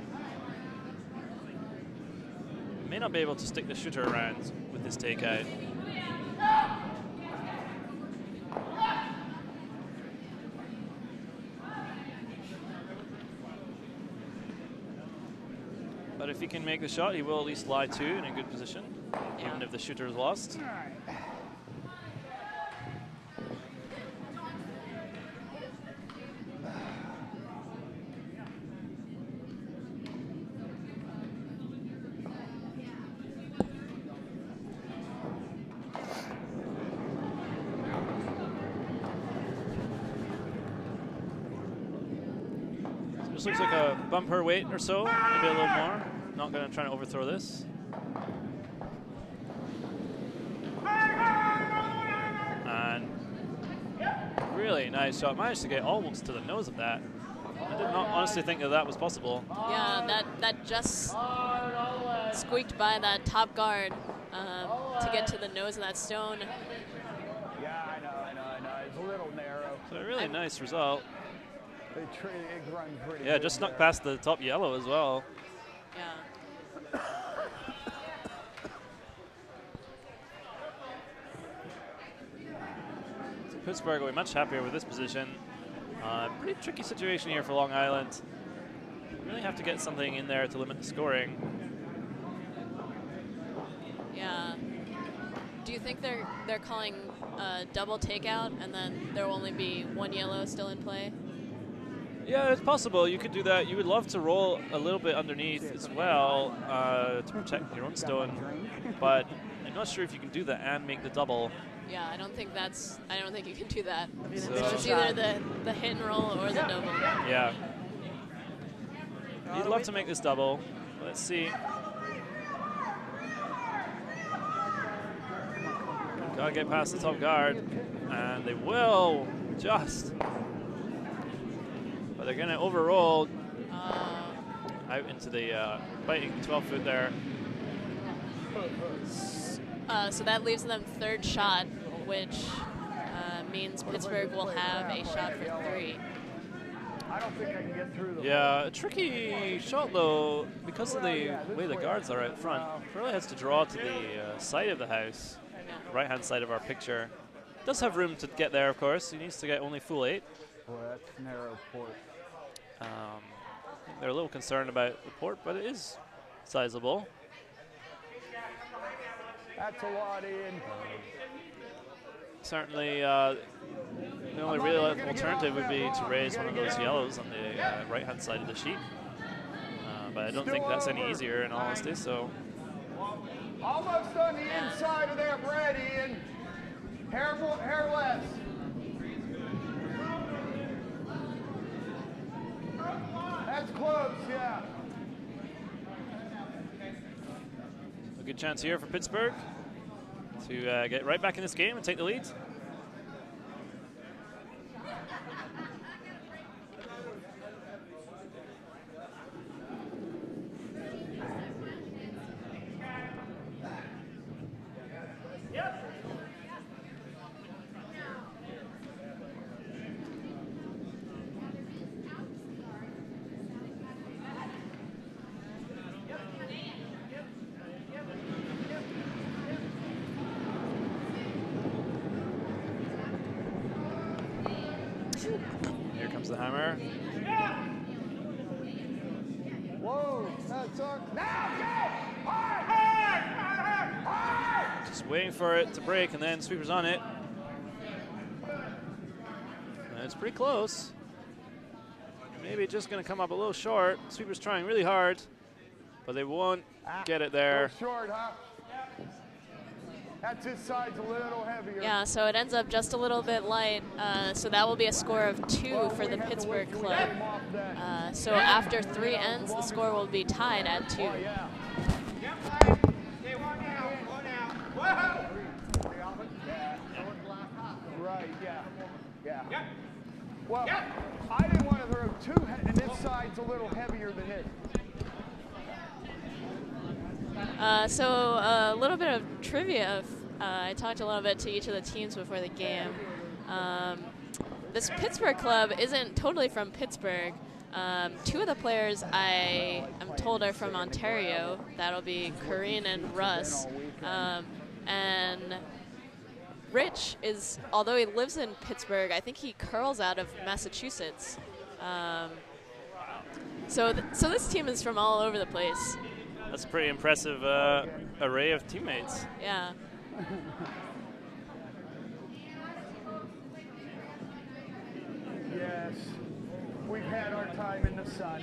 May not be able to stick the shooter around with this takeout. But if he can make the shot, he will at least lie two in a good position, even if the shooter is lost. This looks like a bumper weight or so, maybe a little more. Not going to try to overthrow this. And really nice shot. Managed to get almost to the nose of that. I did not honestly think that was possible. Yeah, that just squeaked by that top guard to get to the nose of that stone. Yeah, I know. It's a little narrow. So a really nice result. It runs pretty Yeah, good just snuck there. past the top yellow as well. Yeah. So Pittsburgh will be much happier with this position. Pretty tricky situation here for Long Island. Really have to get something in there to limit the scoring. Yeah. Do you think they're calling a double takeout and then there will only be one yellow still in play? Yeah, it's possible. You could do that. You would love to roll a little bit underneath as well to protect your own stone, but I'm not sure if you can do that and make the double. Yeah, I don't think you can do that. So- So it's either the hit and roll or the double. Yeah. You'd love to make this double. Let's see. Gotta get past the top guard, and they will just. But they're gonna overroll out into the biting 12 foot there. So that leaves them third shot, which means Pittsburgh will have a shot for three. I don't think I can get through the Yeah, a tricky shot though, because of the way the guards are out front. Really has to draw to the side of the house, right-hand side of our picture. Does have room to get there, of course. He needs to get only full 8. Boy, that's narrow port. They're a little concerned about the port, but it is sizable. That's a lot in. Certainly, the only real alternative would be to raise one of those yellows on the right-hand side of the sheet. But I don't think that's any easier, in all honesty. So Almost on the inside of that red, Ian. Hair less. That's close, yeah. a good chance here for Pittsburgh to get right back in this game and take the lead. Here comes the hammer. Whoa, that's our. Now go! Hard! Hard! Hard! Hard! Just waiting for it to break, and then sweeper's on it. And it's pretty close. Maybe just going to come up a little short. Sweeper's trying really hard, but they won't get it there. Short, huh? That's his side's a little heavier. Yeah, so it ends up just a little bit light. So that will be a score of 2 for the Pittsburgh club. So after 3 ends, the score will be tied at 2. Oh, yeah. Right, yeah. Well, I didn't want to throw too heavy, and this side's a little heavier than it. So a little bit of trivia. I talked a little bit to each of the teams before the game. This Pittsburgh club isn't totally from Pittsburgh. 2 of the players I am told are from Ontario. That'll be Greene and Russ. And Rich is, although he lives in Pittsburgh, I think he curls out of Massachusetts. So this team is from all over the place. That's a pretty impressive array of teammates. Yeah. Yes, we've had our time in the sun.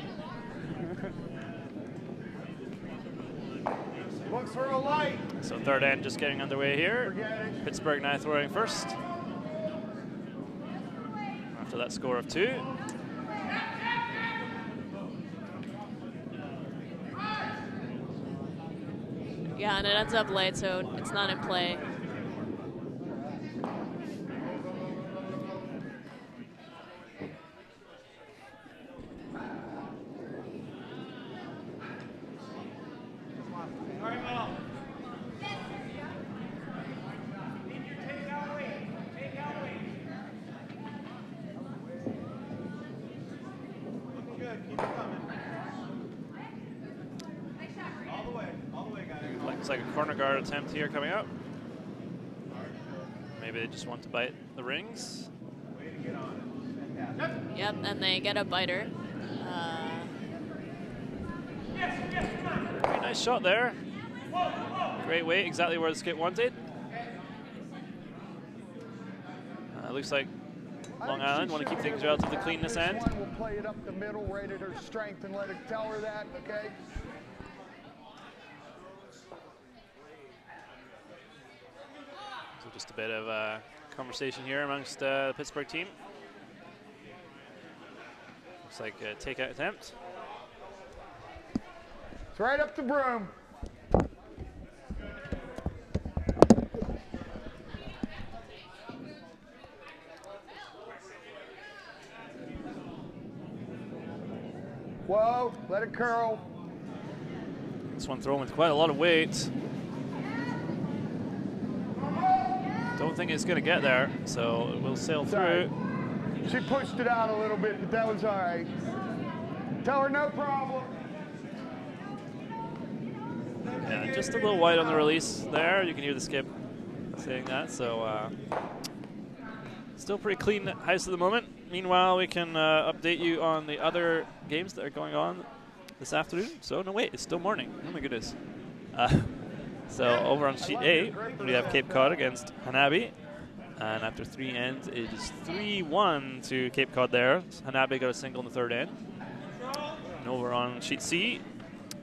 Looks for a light. So third end just getting underway here. Forget it. Pittsburgh now throwing first. After that score of 2. Yeah, and it ends up late, so it's not in play. Looks like a corner guard attempt here coming up. Maybe they just want to bite the rings. Yep, and they get a biter. Very nice shot there. Great weight, exactly where the skip wanted. Looks like Long Island want to keep things relatively clean this end. We'll play it up the middle, right at her strength, and let her tell her that, okay? So just a bit of conversation here amongst the Pittsburgh team. Looks like a takeout attempt. It's right up the broom. Whoa, let it curl. This one thrown with quite a lot of weight. Don't think it's going to get there, so it will sail through. She pushed it out a little bit, but that was all right. Tell her no problem. Yeah, just a little wide on the release there. You can hear the skip saying that, so still pretty clean house at the moment. Meanwhile, we can update you on the other games that are going on this afternoon. So, no, wait, it's still morning. Oh, my goodness. So, over on sheet A, we have Cape Cod against Hanabi. And after 3 ends, it is 3-1 to Cape Cod there. Hanabi got a single in the third end. And over on sheet C,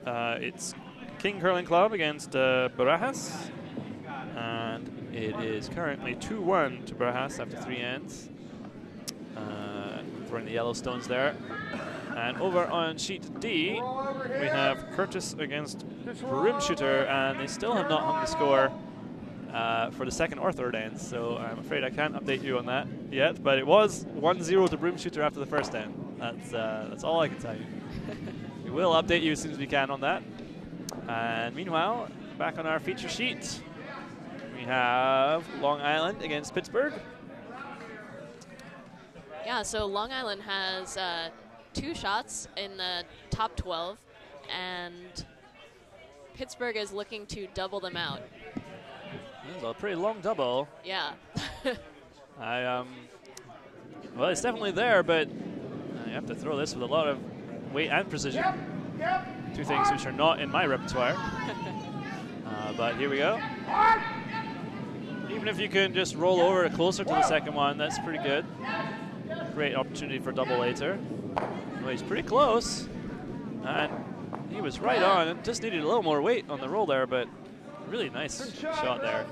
it's King Curling Club against Barajas. And it is currently 2-1 to Barajas after 3 ends. Throwing the Yellowstones there. And over on sheet D, we have Curtis against Broom Shooter, and they still have not hung the score for the second or third end, so I'm afraid I can't update you on that yet, but it was 1-0 to Broom Shooter after the first end. That's all I can tell you. We will update you as soon as we can on that. And meanwhile, back on our feature sheet, we have Long Island against Pittsburgh. Yeah, so Long Island has 2 shots in the top 12, and Pittsburgh is looking to double them out. This is a pretty long double. Yeah. Well, it's definitely there, but you have to throw this with a lot of weight and precision. Two things which are not in my repertoire. But here we go. Even if you can just roll over closer to the second one, that's pretty good. Great opportunity for double later. Well, he's pretty close. And he was right on. It just needed a little more weight on the roll there, but really nice shot there.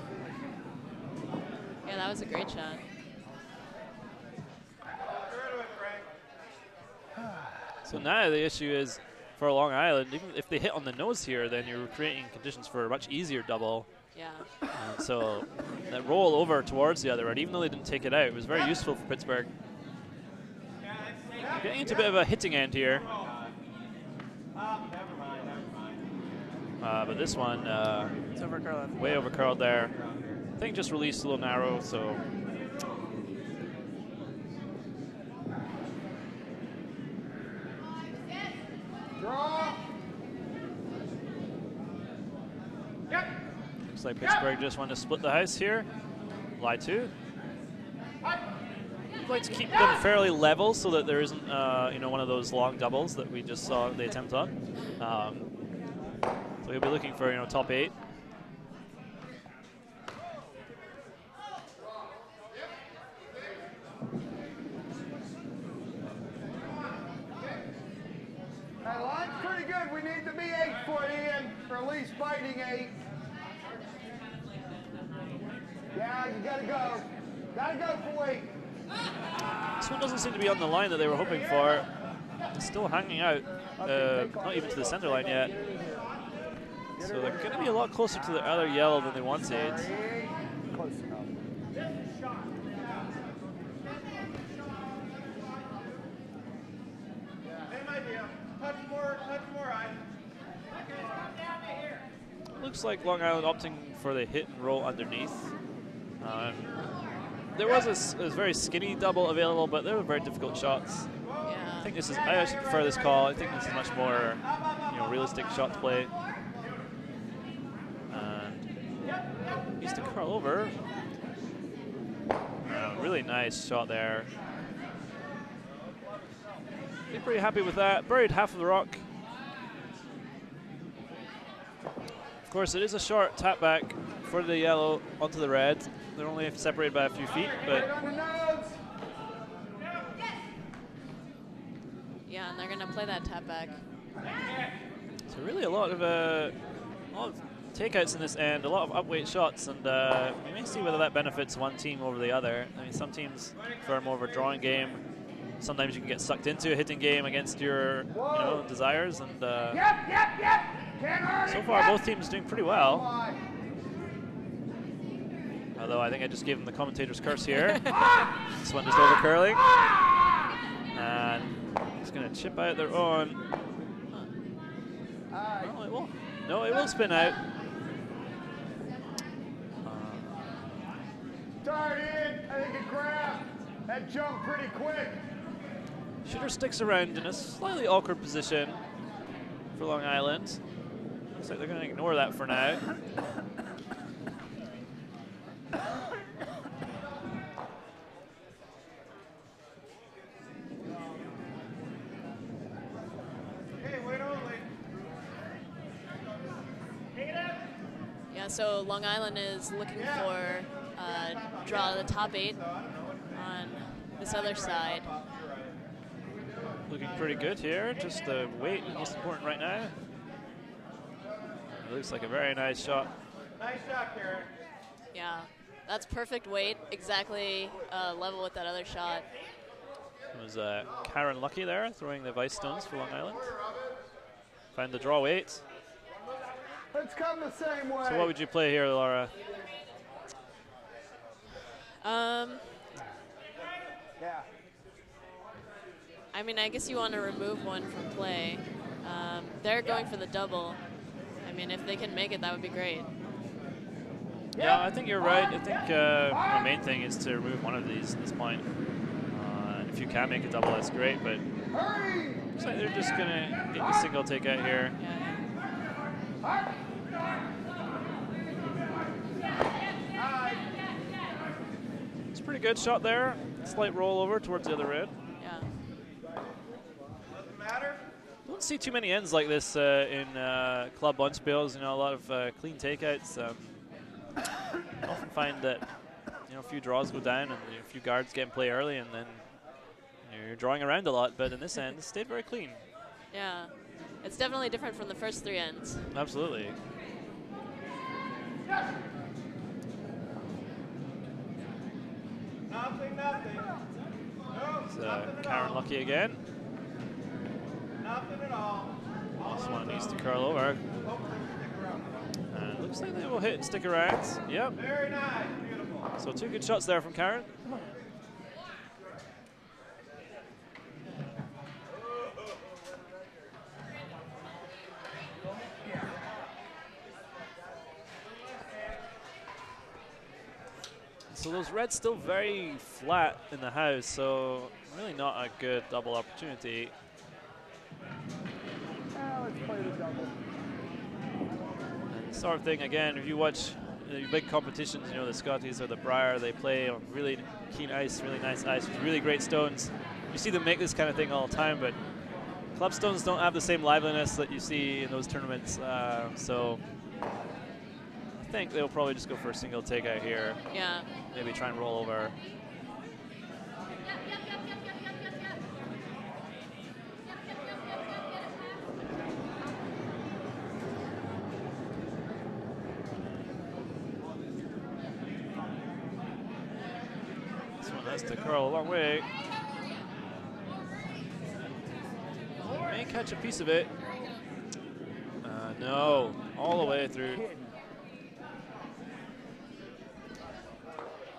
Yeah, that was a great shot. So now the issue is for Long Island, even if they hit on the nose here, then you're creating conditions for a much easier double. Yeah. And so that roll over towards the other end, even though they didn't take it out, it was very useful for Pittsburgh. We're getting into a bit of a hitting end here. But this one, It's over curling. way over curled there. I think just released a little narrow, so. Draw. Looks like Pittsburgh just want to split the house here. Lie two. I'd like to keep them fairly level so that there isn't, you know, one of those long doubles that we just saw the attempt on. So we'll be looking for, you know, top 8. That line's pretty good. We need to be 8 foot in, or at least fighting 8. Yeah, you gotta go. Gotta go for weight. This one doesn't seem to be on the line that they were hoping for. It's still hanging out, not even to the center line yet. So they're going to be a lot closer to the other yellow than they wanted. Close enough. Same idea. Touch more high. Looks like Long Island opting for the hit and roll underneath. There was a very skinny double available, but they were very difficult shots. Yeah. I think this is, I actually prefer this call. I think this is much more, you know, realistic shot to play. And needs to curl over. Really nice shot there. Be pretty happy with that. Buried half of the rock. Of course, it is a short tap back for the yellow onto the red. They're only separated by a few feet, but Yeah, and they're going to play that tap back. so really a lot of takeouts in this end, a lot of upweight shots, and we may see whether that benefits one team over the other. I mean, some teams prefer more of a drawing game. Sometimes you can get sucked into a hitting game against your, you know, desires, and so far both teams doing pretty well. Although I think I just gave them the commentator's curse here. This one just over curling. And it's going to chip out their own. Well, it will. No, it will spin out. Start in. I think it grabbed. That jumped pretty quick. Shooter sticks around in a slightly awkward position for Long Island. Looks like they're going to ignore that for now. Yeah, so Long Island is looking for draw the top 8 on this other side. Looking pretty good here. Just the weight is most important right now. It looks like a very nice shot. Nice shot, Karen. Yeah, that's perfect weight, exactly level with that other shot. It was Karen Lucky there, throwing the vice stones for Long Island. Found the draw weight. Let's come the same way. So what would you play here, Laura? Yeah. I mean, I guess you want to remove one from play. They're going for the double. I mean, if they can make it, that would be great. Yeah, I think you're right. I think the main thing is to remove one of these at this point. And if you can make a double, that's great, but looks like they're just going to get the single takeout here. Yeah. It's a pretty good shot there. Slight roll over towards the other end. Yeah. Doesn't matter. Don't see too many ends like this in club Bonspiels. You know, a lot of clean takeouts. Often find that a few draws go down and a few guards get in play early, and then you're drawing around a lot. But in this end, it stayed very clean. Yeah, it's definitely different from the first 3 ends. Absolutely. Nothing. So Karen lucky again. Nothing at all. This one needs to curl over. And it looks like they will hit and stick around. Yep. Very nice. Beautiful. So 2 good shots there from Karen. So those reds still very flat in the house, so really not a good double opportunity. Let's play the double. And sort of thing, again, if you watch the big competitions, the Scotties or the Briar, they play on really keen ice, really nice ice with really great stones. You see them make this kind of thing all the time, but club stones don't have the same liveliness that you see in those tournaments. So I think they'll probably just go for a single takeout here. Yeah. Maybe try and roll over. This one has to curl a long way. May catch a piece of it. No, all the way through.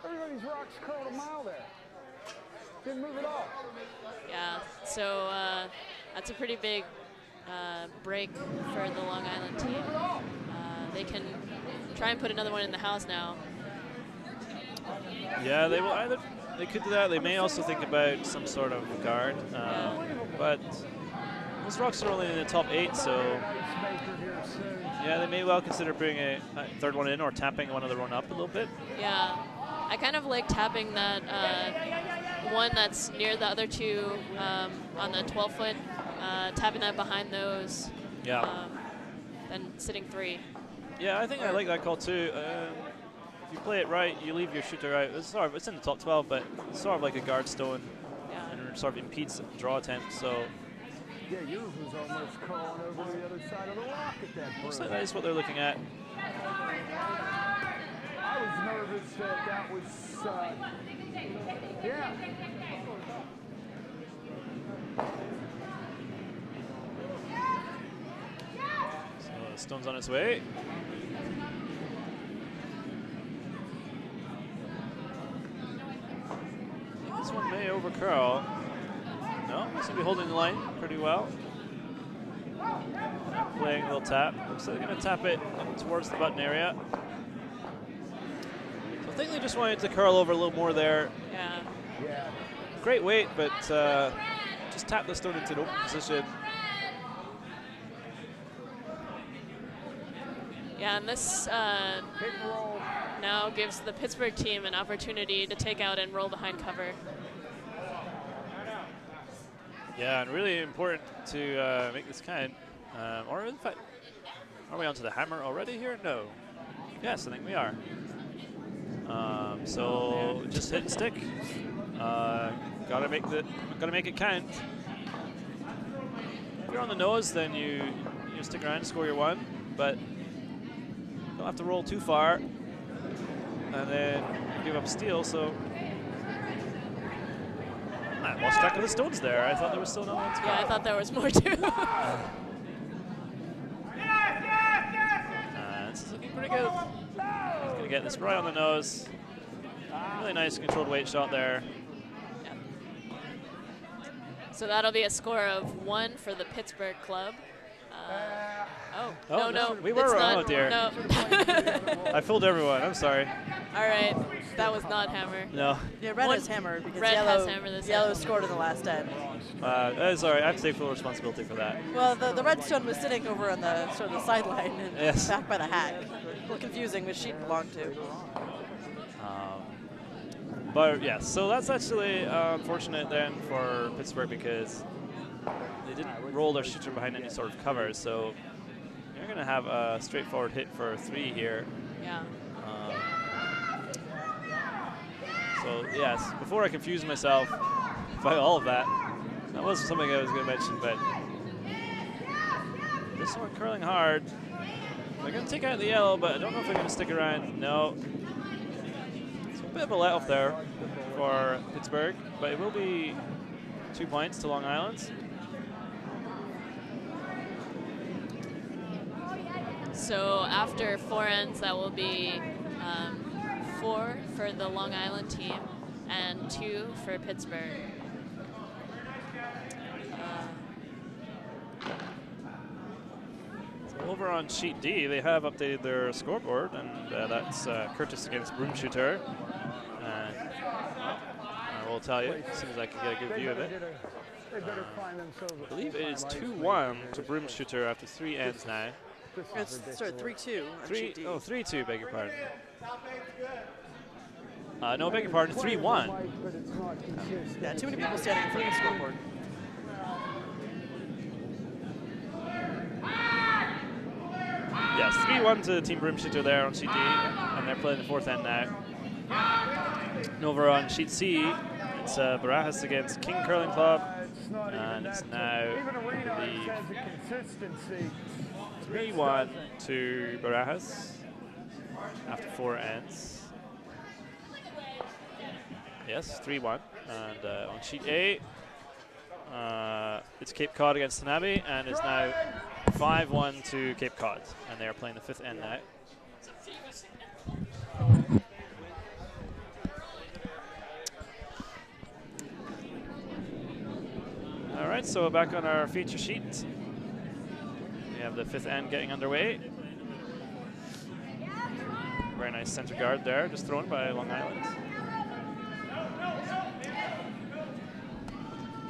Everybody's rocks curled a mile there. Didn't move at all. Yeah, so that's a pretty big break for the Long Island team. They can try and put another one in the house now. Yeah, they will either. They could do that. They may also think about some sort of guard. But those rocks are only in the top 8, so yeah, they may well consider bringing a third one in or tapping one other one up a little bit. Yeah, I kind of like tapping that one that's near the other 2 on the 12-foot, tapping that behind those. Yeah. Then sitting 3. Yeah, I think I like that call too. If you play it right, you leave your shooter out. It's in the top 12, but it's sort of like a guard stone, and sort of impedes draw attempts. So yeah, yours was almost curling over to the other side of the rock at that point. So that is what they're looking at. I was nervous that was, yeah. So the stone's on its way. This one may overcurl. No, seems to be holding the line pretty well. Playing a little tap. Looks like they're going to tap it towards the button area. So I think they just wanted to curl over a little more there. Yeah. Great weight, but just tap the stone into an open position. Yeah, and this now gives the Pittsburgh team an opportunity to take out and roll behind cover. Yeah, and really important to make this count. Or in fact, are we onto the hammer already here? No. Yes, I think we are. So just hit and stick. Gotta make it count. If you're on the nose, then you stick around and score your 1, but don't have to roll too far, and then give up steal. So I lost track of the stones there. I thought there was still another one to Yeah, I thought there was more too. This is looking pretty good. He's gonna get this right on the nose. Really nice controlled weight shot there. Yeah. So that'll be a score of 1 for the Pittsburgh club. No, we were it's wrong. not, Oh dear. No. I fooled everyone. I'm sorry. All right, that was not hammer. No. Yeah, red has hammered because Red yellow, has hammered this yellow end. scored in the last end. Sorry, I have to take full responsibility for that. Well, the red stone was sitting over on the sort of the sideline and Yes. back by the hack. A little confusing which sheet belonged to. But yeah, so that's actually unfortunate then for Pittsburgh because they didn't roll their shooter behind any sort of cover. So you're going to have a straightforward hit for 3 here. Yeah. So yes, before I confuse myself about all of that, that was something I was going to mention, but this one curling hard. They're going to take out the yellow, but I don't know if they're going to stick around. No. It's a bit of a let-off there for Pittsburgh, but it will be 2 points to Long Island. So after 4 ends, that will be 4 for the Long Island team and 2 for Pittsburgh. Over on sheet D, they have updated their scoreboard, and that's Curtis against Broomshooter. And I will tell you as soon as I can get a good view of it. I believe it is 2-1 to Broomshooter after 3 ends now. It's, sorry, 3-2 on sheet D. Oh, 3-2, beg your pardon. No, beg your pardon, 3-1. Yeah, too many people standing in front of the scoreboard. Yes, 3-1 to Team Broomshooter there on sheet D, and they're playing the 4th end now. And over on sheet C, it's Barajas against King Curling Club, and it's now, I believe, 3-1 to Barajas after 4 ends. Yes, 3-1. And on sheet A, it's Cape Cod against Tanabe, and it's now 5-1 to Cape Cod, and they are playing the 5th end now. All right, so back on our feature sheet, we have the 5th end getting underway. Very nice center guard there, just thrown by Long Island.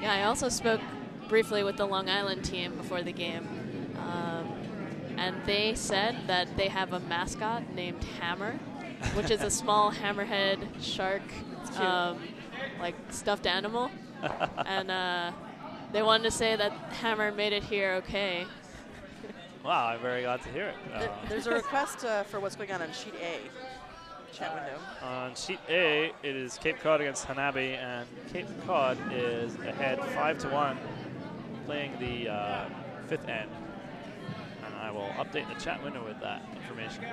Yeah, I also spoke briefly with the Long Island team before the game, and they said that they have a mascot named Hammer, which is a small hammerhead shark, like stuffed animal, and they wanted to say that Hammer made it here okay. Wow, I'm very glad to hear it. There's a request for what's going on sheet A. Chat window. On sheet A, it is Cape Cod against Hanabi, and Cape Cod is ahead 5-1, playing the 5th end. And I will update the chat window with that information.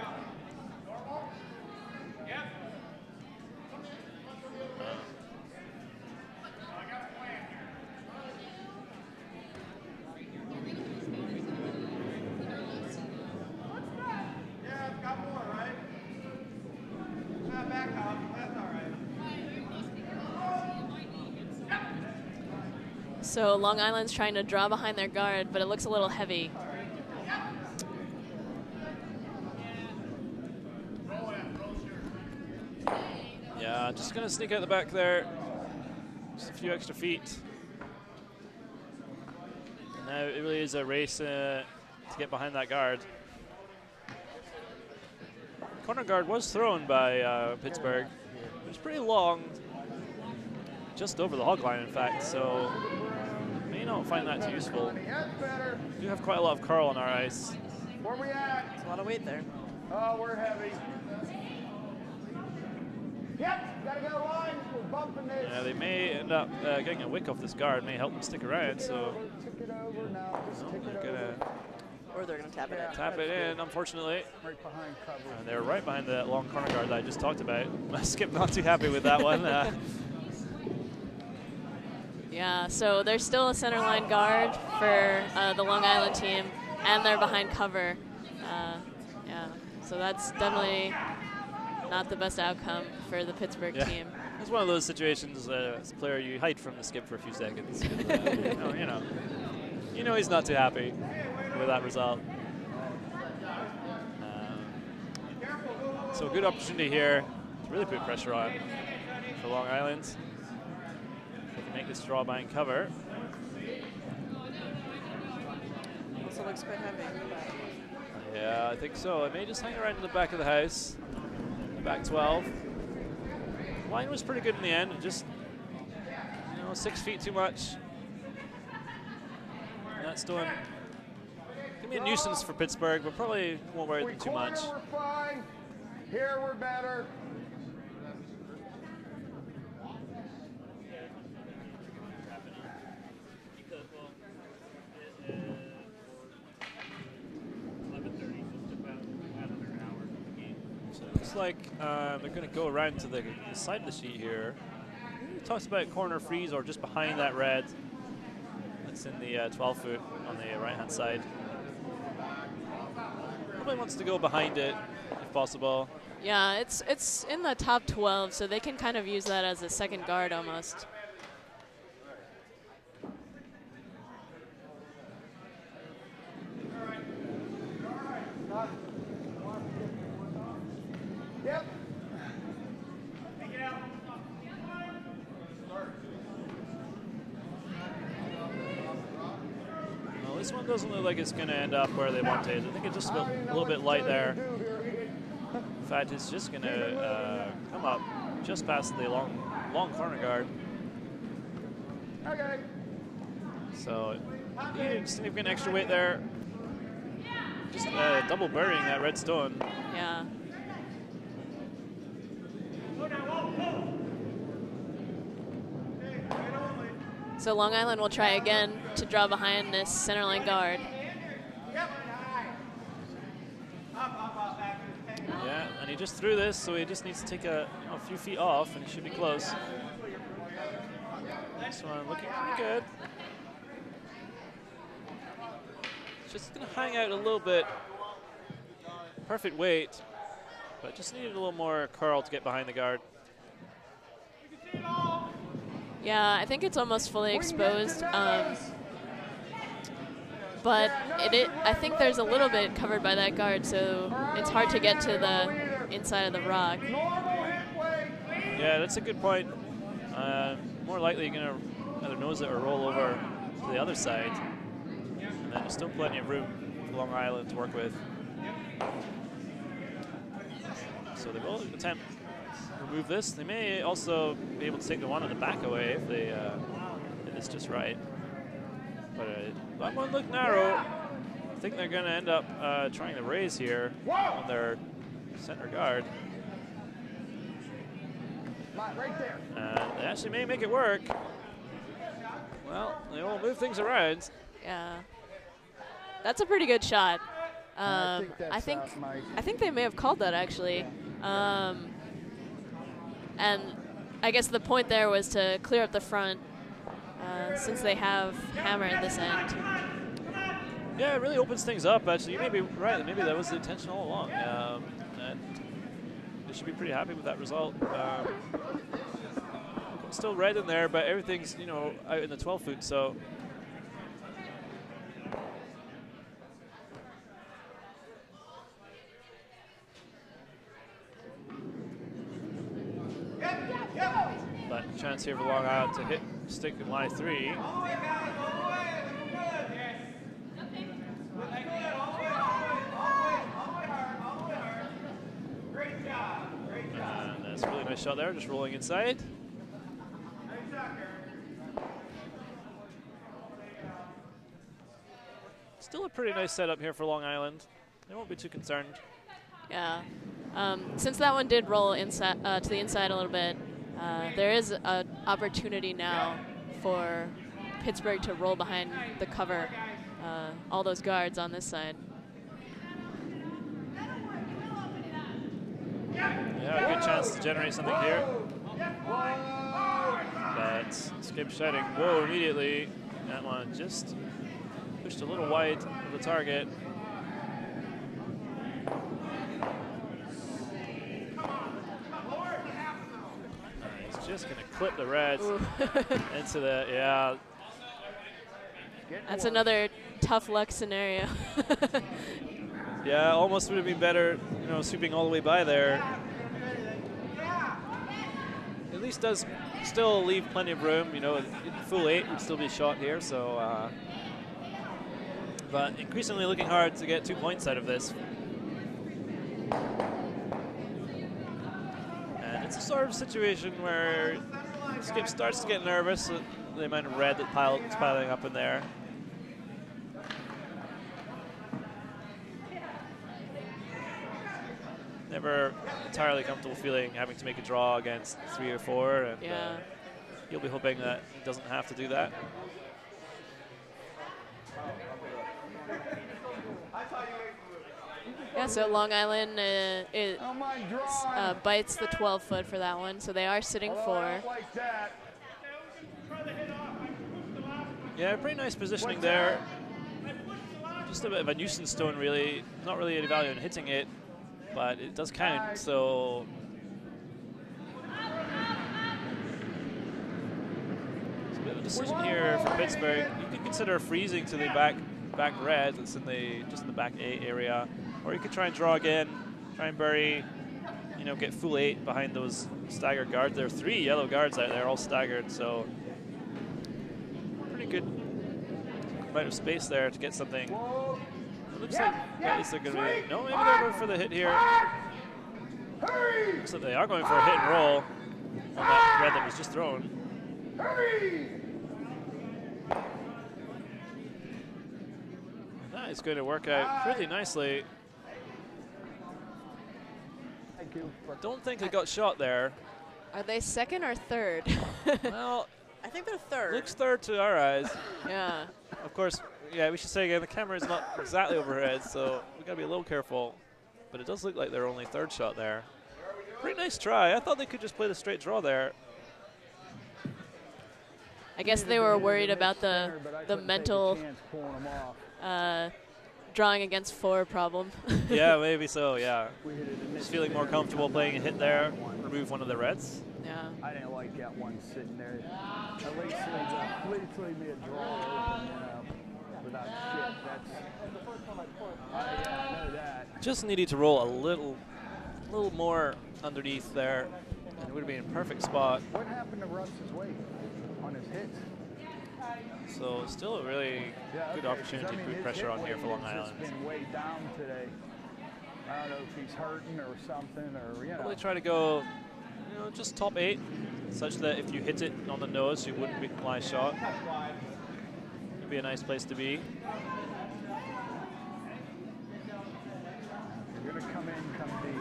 So Long Island's trying to draw behind their guard, but it looks a little heavy. Yeah, just going to sneak out the back there. Just a few extra feet. Now it really is a race to get behind that guard. Corner guard was thrown by Pittsburgh. It was pretty long, just over the hog line, in fact, so may not find that too useful. We do have quite a lot of curl on our ice. Where we at? There's a lot of weight there. Oh, we're heavy. Yep, gotta go line. We're bumping this. Yeah, they may end up getting a wick off this guard, may help them stick around, so Tick it over now. Just tick it they're over. gonna Or they're going to tap it in. tap it in, unfortunately. Right behind cover. And they're right behind that long corner guard that I just talked about. Skip not too happy with that one. Yeah, so there's still a center line guard for the Long Island team, and they're behind cover. Yeah, so that's definitely not the best outcome for the Pittsburgh team. It's one of those situations as a player you hide from the skip for a few seconds. You know he's not too happy with that result. So a good opportunity here to really put pressure on for Long Island. They can make this draw behind cover. Also looks quite heavy. Yeah, I think so. It may just hang around in the back of the house. Back 12. Line was pretty good in the end. Just 6 feet too much. And that's doing. Gonna be a nuisance for Pittsburgh, but probably won't worry them too much. We're fine. Here we're better. looks like they're going to go around to the side of the sheet here. He talks about corner freeze or just behind that red. That's in the 12 foot on the right-hand side. Probably wants to go behind it if possible. Yeah, it's in the top 12, so they can kind of use that as a second guard almost. Yep. Well, this one doesn't look like it's going to end up where they want it. I think it just got a little bit light there. In fact, it's just going to come up just past the long corner guard. Okay. So, needed significant extra weight there. Just double burying that red stone. Yeah. So Long Island will try again to draw behind this centerline guard. Yeah, and he just threw this, so he just needs to take a few feet off, and he should be close. This one looking pretty good. Just going to hang out a little bit. Perfect weight, but just needed a little more curl to get behind the guard. Yeah, I think it's almost fully exposed. But I think there's a little bit covered by that guard, so it's hard to get to the inside of the rock. Yeah, that's a good point. More likely you're going to either nose it or roll over to the other side. And then there's still plenty of room for Long Island to work with. So they will attempt to remove this. They may also be able to take the one on the back away if they hit this just right. But that one looked narrow. I think they're going to end up trying to raise here on their center guard. Right there. They actually may make it work. Well, they will move things around. Yeah, that's a pretty good shot. I I think they may have called that actually. And I guess the point there was to clear up the front since they have hammer at this end. Yeah, it really opens things up, actually. You may be right. Maybe that was the intention all along. And they should be pretty happy with that result. Still red in there, but everything's, out in the 12 foot, so. But chance here for Long Island to hit stick in line 3. And that's a really nice shot there, just rolling inside. Still a pretty nice setup here for Long Island. They won't be too concerned. Yeah. Since that one did roll inside to the inside a little bit, there is an opportunity now for Pittsburgh to roll behind the cover, all those guards on this side. Yeah, a good chance to generate something here. But Skip shouting whoa immediately. That one just pushed a little wide of the target. He's just going to clip the reds into the, yeah. That's another tough luck scenario. Yeah, almost would have been better, sweeping all the way by there. At least does still leave plenty of room, full 8 would still be shot here, so. But increasingly looking hard to get 2 points out of this. And it's a sort of situation where Skip starts to get nervous at the amount of red that's piling up in there. Never entirely comfortable feeling having to make a draw against 3 or 4, and Yeah. You'll be hoping that he doesn't have to do that. Yeah, so Long Island Don't mind drawing. bites the 12-foot for that one, so they are sitting Although I 4. don't like that. Yeah, pretty nice positioning What's there. Just a bit of a nuisance stone, really. Not really any value in hitting it, but it does count, so. It's a bit of a decision here for Pittsburgh. You could consider freezing to the back red, that's in the just in the back 8 area, or you could try and draw again, try and bury, you know, get full 8 behind those staggered guards. There are 3 yellow guards out there, all staggered, so pretty good amount of space there to get something. It looks like at least they're going to be. No, maybe they're going for the hit here. Looks like they are going for a hit and roll on that red that was just thrown. That is going to work out pretty nicely. Thank you. Don't think they got shot there. Are they 2nd or 3rd? Well, I think they're 3rd. looks 3rd to our eyes. Yeah. Of course, yeah, we should say again, the camera is not exactly overhead, so we got to be a little careful. But it does look like they're only 3rd shot there. Pretty nice try. I thought they could just play the straight draw there. I guess they were worried about the mental drawing against 4 problem. Yeah, maybe so, yeah. Just feeling more comfortable playing a hit there, remove one of the reds. Yeah. I didn't like that one sitting there. At least leave me a draw open, you know, without shit. That's, yeah, I know that. Just needed to roll a little more underneath there, and it would have been a perfect spot. What happened to Russ's weight on his hits? So still a really good opportunity to put pressure on here for Long Island. He's been way down today. I don't know if he's hurting or something, or you know. Probably try to go, you know, just top 8, such that if you hit it on the nose, you wouldn't be a fly shot. It'd be a nice place to be. You're gonna come in, come deep.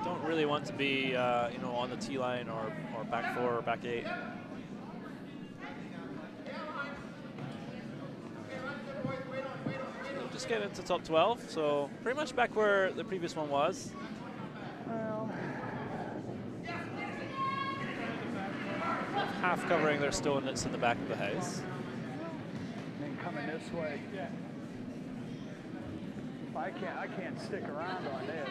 Don't really want to be, you know, on the T line or back 4 or back 8. Just get into top 12, so pretty much back where the previous one was. Well, Half covering their stone that's in the back of the house. and coming this way. I can't stick around on this.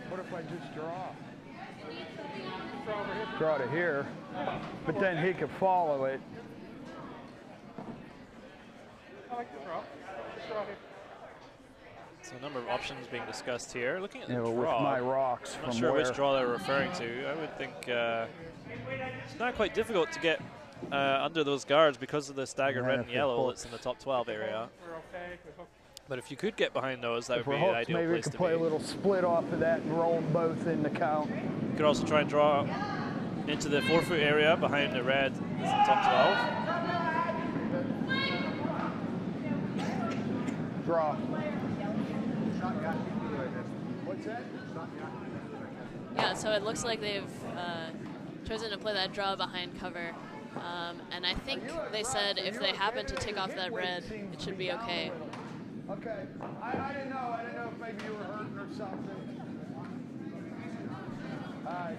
What if I just draw? Draw to here, but then he could follow it. So a number of options being discussed here. Looking at the With draw, my rocks I'm from not sure where. which draw they're referring to. I would think it's not quite difficult to get under those guards because of the staggered red and yellow that's in the top 12 area. But if you could get behind those, that If would we're be the hooks, ideal maybe we place could to play a be. little split off of that and roll them both in the count. You could also try and draw into the 4-foot area behind the red that's in the top 12. Draw. What's that? Yeah, so it looks like they've chosen to play that draw behind cover. And I think they said if they happen to take off that red, it should be okay. Okay. I didn't know. I didn't know if maybe you were hurting or something. All right.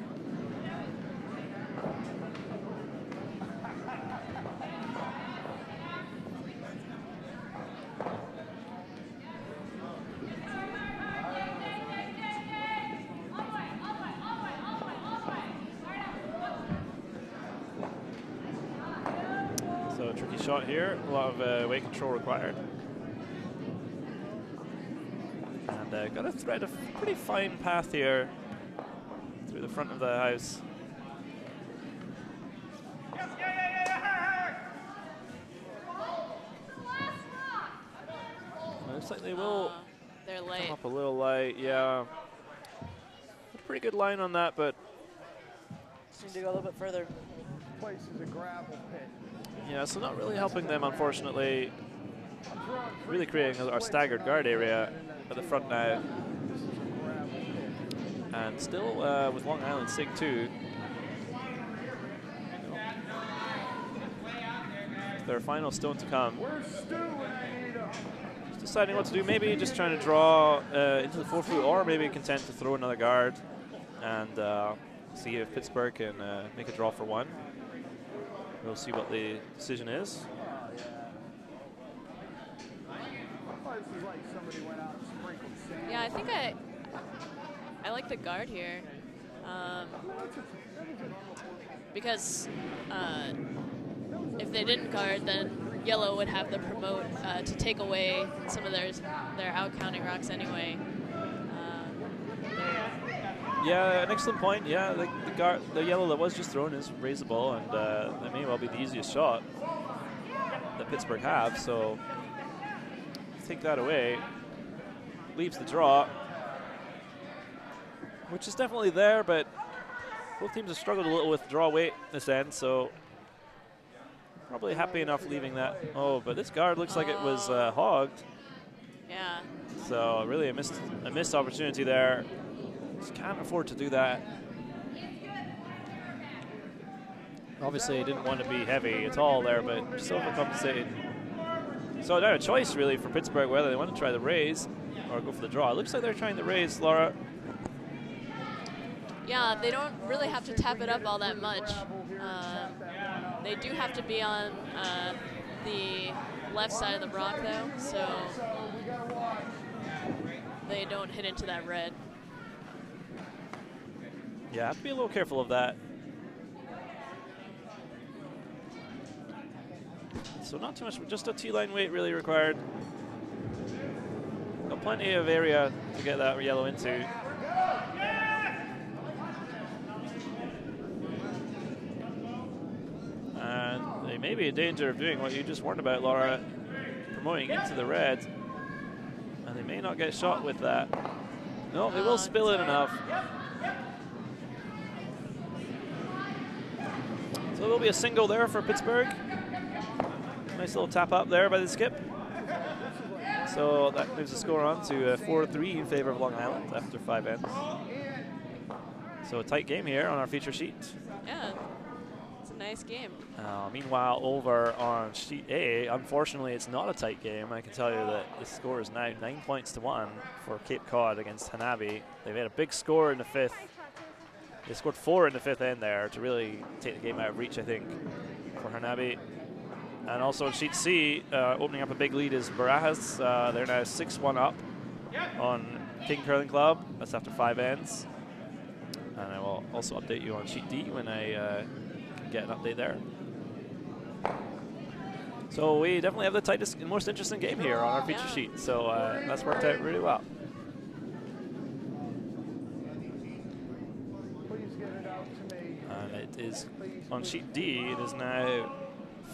So a tricky shot here, a lot of weight control required. And got to thread a pretty fine path here through the front of the house. Looks like they will They're come late. up a little light, yeah. A pretty good line on that, but Just need to go a little bit further. Place is a gravel pit. yeah, so not really helping them, unfortunately. Really creating our staggered guard area at the front now. And still with Long Island SIG 2. their final stone to come. Where's Stu when I need him? Just deciding what to do. Maybe just trying to draw into the 4-foot, or maybe content to throw another guard and see if Pittsburgh can make a draw for one. We'll see what the decision is. This is like somebody went out and sprinkled sand. Yeah, I think I like the guard here. Because if they didn't guard, then yellow would have the promote to take away some of their out-counting rocks anyway. Yeah, an excellent point. Yeah, the yellow that was just thrown is raisable, and that may well be the easiest shot that Pittsburgh have. So take that away, leaves the draw, which is definitely there, but both teams have struggled a little with draw weight this end, so probably happy enough leaving that. Oh, but this guard looks like it was hogged. Yeah. So really a missed opportunity there. Just can't afford to do that. Obviously, he didn't want to be heavy at all there, but just overcompensated. So now a choice really for Pittsburgh whether they want to try the raise or go for the draw. It looks like they're trying the raise, Laura. Yeah, they don't really have to tap it up all that much. They do have to be on the left side of the rock though, so they don't hit into that red. Yeah, have to be a little careful of that. So not too much, just a T-line weight really required. Got plenty of area to get that yellow into. And they may be in danger of doing what you just warned about, Laura, promoting into the red. And they may not get shot with that. No, they will spill in enough. So there'll be a single there for Pittsburgh. Nice little tap up there by the skip. So that moves the score on to 4-3 in favor of Long Island after 5 ends. So a tight game here on our feature sheet. Yeah, it's a nice game. Meanwhile, over on sheet A, unfortunately, it's not a tight game. I can tell you that the score is now 9 points to 1 for Cape Cod against Hanabi. They've had a big score in the 5th. They scored 4 in the 5th end there to really take the game out of reach, I think, for Hanabi. And also on sheet C, opening up a big lead is Barajas. They're now 6-1 up on King Curling Club. That's after 5 ends. And I will also update you on sheet D when I can get an update there. So we definitely have the tightest and most interesting game here on our feature sheet. So that's worked out really well. And it is on sheet D, it is now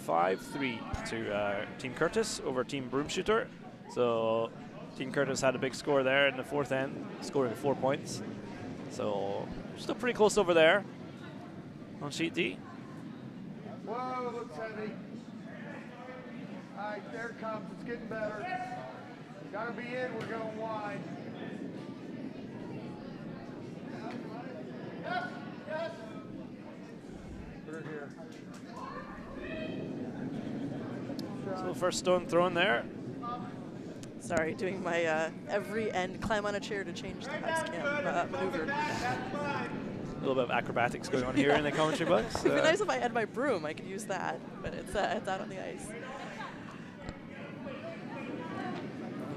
5-3 to Team Curtis over Team Broomshooter. So Team Curtis had a big score there in the 4th end, scoring 4 points. So still pretty close over there on sheet D. Whoa, looks heavy. All right, there it comes. It's getting better. Gotta be in. We're going wide. Yes, yes. Put her here. So first stone thrown there. Sorry, doing my every end climb on a chair to change the house cam maneuver. A little bit of acrobatics going on here in the commentary box. It'd be nice if I had my broom. I could use that, but it's out on the ice.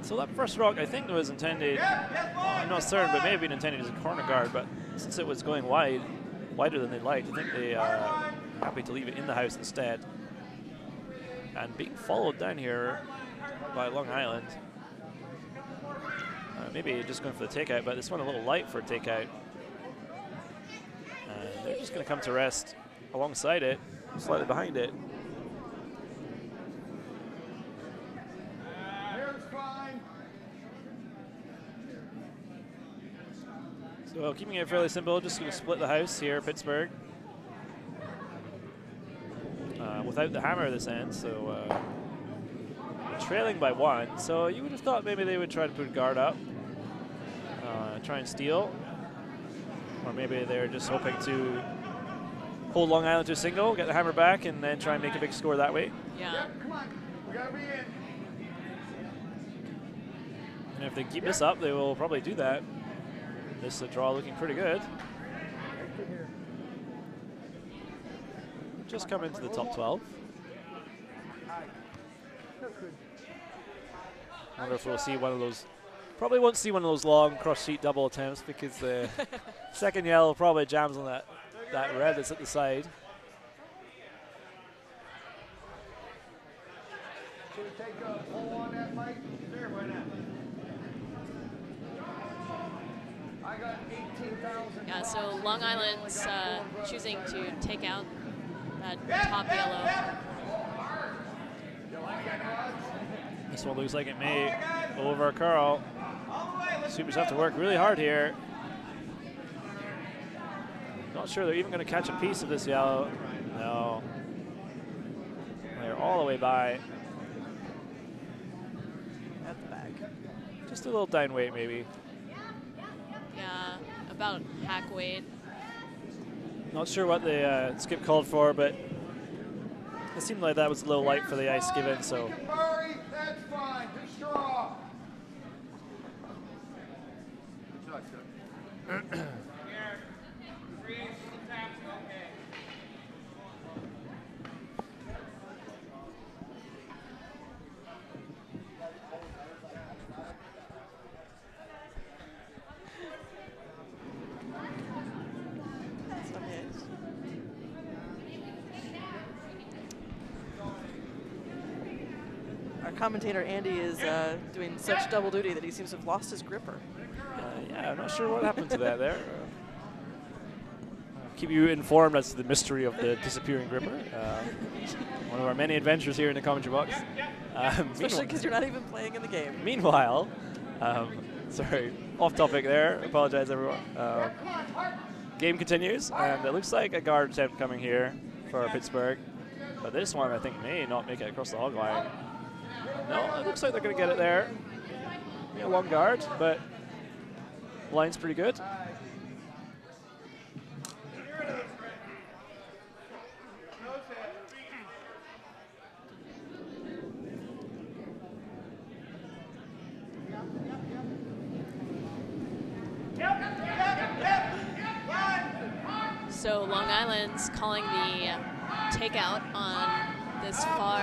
So that first rock, I think, was intended, I'm not certain, but may have been intended as a corner guard, but since it was going wide, wider than they liked, I think they are happy to leave it in the house instead. And being followed down here by Long Island. Maybe just going for the takeout, but this one a little light for a takeout. And they're just going to come to rest alongside it, slightly behind it. So keeping it fairly simple, just going to split the house here, Pittsburgh. Without the hammer this end, so trailing by 1. So you would have thought maybe they would try to put a guard up, try and steal. Or maybe they're just hoping to hold Long Island to a single, get the hammer back, and then try and make a big score that way. Yeah. Come on. We gotta be in. And if they keep this up, they will probably do that. This draw looking pretty good. Just come into the top 12. I wonder if we'll see one of those. Probably won't see one of those long cross sheet double attempts because the second yellow probably jams on that red that's at the side. Should we take a pull on that, Mike? Sure, why not? I got 18,000. Yeah, so Long Island's choosing to take out that top yellow. This one looks like it may over Carl. Supers have to work really hard here. Not sure they're even going to catch a piece of this yellow. No. They're all the way by. At the back. Just a little down weight, maybe. Yeah, about hack weight. Not sure what the skip called for, but it seemed like that was a little light for the ice given, so. Murray, that's fine. Just draw. Our commentator Andy is doing such double duty that he seems to have lost his gripper. Yeah, I'm not sure what happened to that there. Keep you informed as to the mystery of the disappearing gripper. One of our many adventures here in the commentary box. Especially because you're not even playing in the game. Meanwhile, sorry, off topic there. Apologize, everyone. Game continues, and it looks like a guard attempt coming here for Pittsburgh. But this one, I think, may not make it across the hog line. No, it looks like they're going to get it there. Maybe a long guard, but line's pretty good. So Long Island's calling the takeout on this far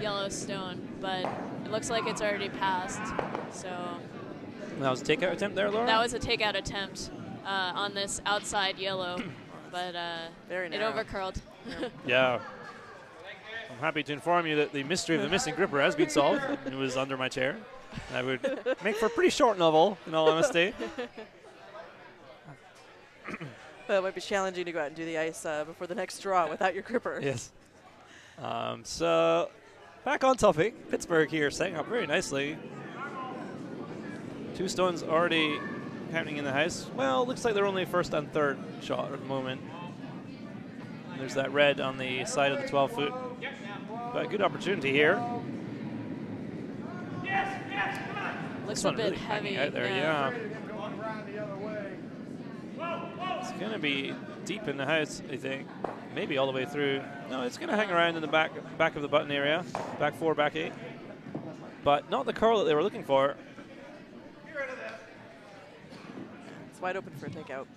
Yellowstone, but it looks like it's already passed. So That was a takeout attempt there, Laura? that was a takeout attempt on this outside yellow, but Very it narrow. overcurled. Yeah. I'm happy to inform you that the mystery of the missing gripper has been solved. It was under my chair. That would make for a pretty short novel, in all honesty. But it might be challenging to go out and do the ice before the next draw without your gripper. Yes. So, back on topic. Pittsburgh here setting up very nicely. 2 stones already happening in the house. Well, looks like they're only first and third shot at the moment. There's that red on the side of the 12-foot. But a good opportunity here. Looks This a one bit really hanging heavy. out there, yeah. Going around the other way. It's going to be deep in the house, I think. Maybe all the way through. No, it's going to hang around in the back of the button area. Back 4, back 8. But not the curl that they were looking for. It's wide open for a takeout.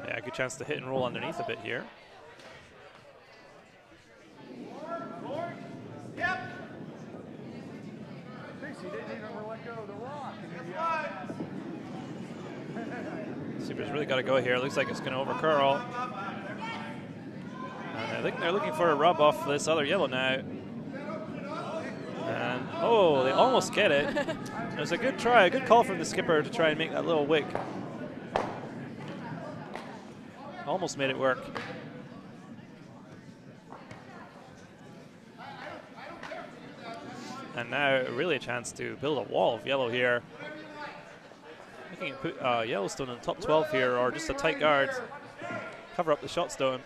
Yeah, good chance to hit and roll underneath a bit here. He didn't even let go of the rock. Super's really got to go here. Looks like it's going to over curl. And I think they're looking for a rub off this other yellow now. And, oh, they almost get it. It was a good try, a good call from the skipper to try and make that little wick. Almost made it work. And now really a chance to build a wall of yellow here. Looking at put Yellowstone in the top 12 here, or just a tight guard. Cover up the shot stone.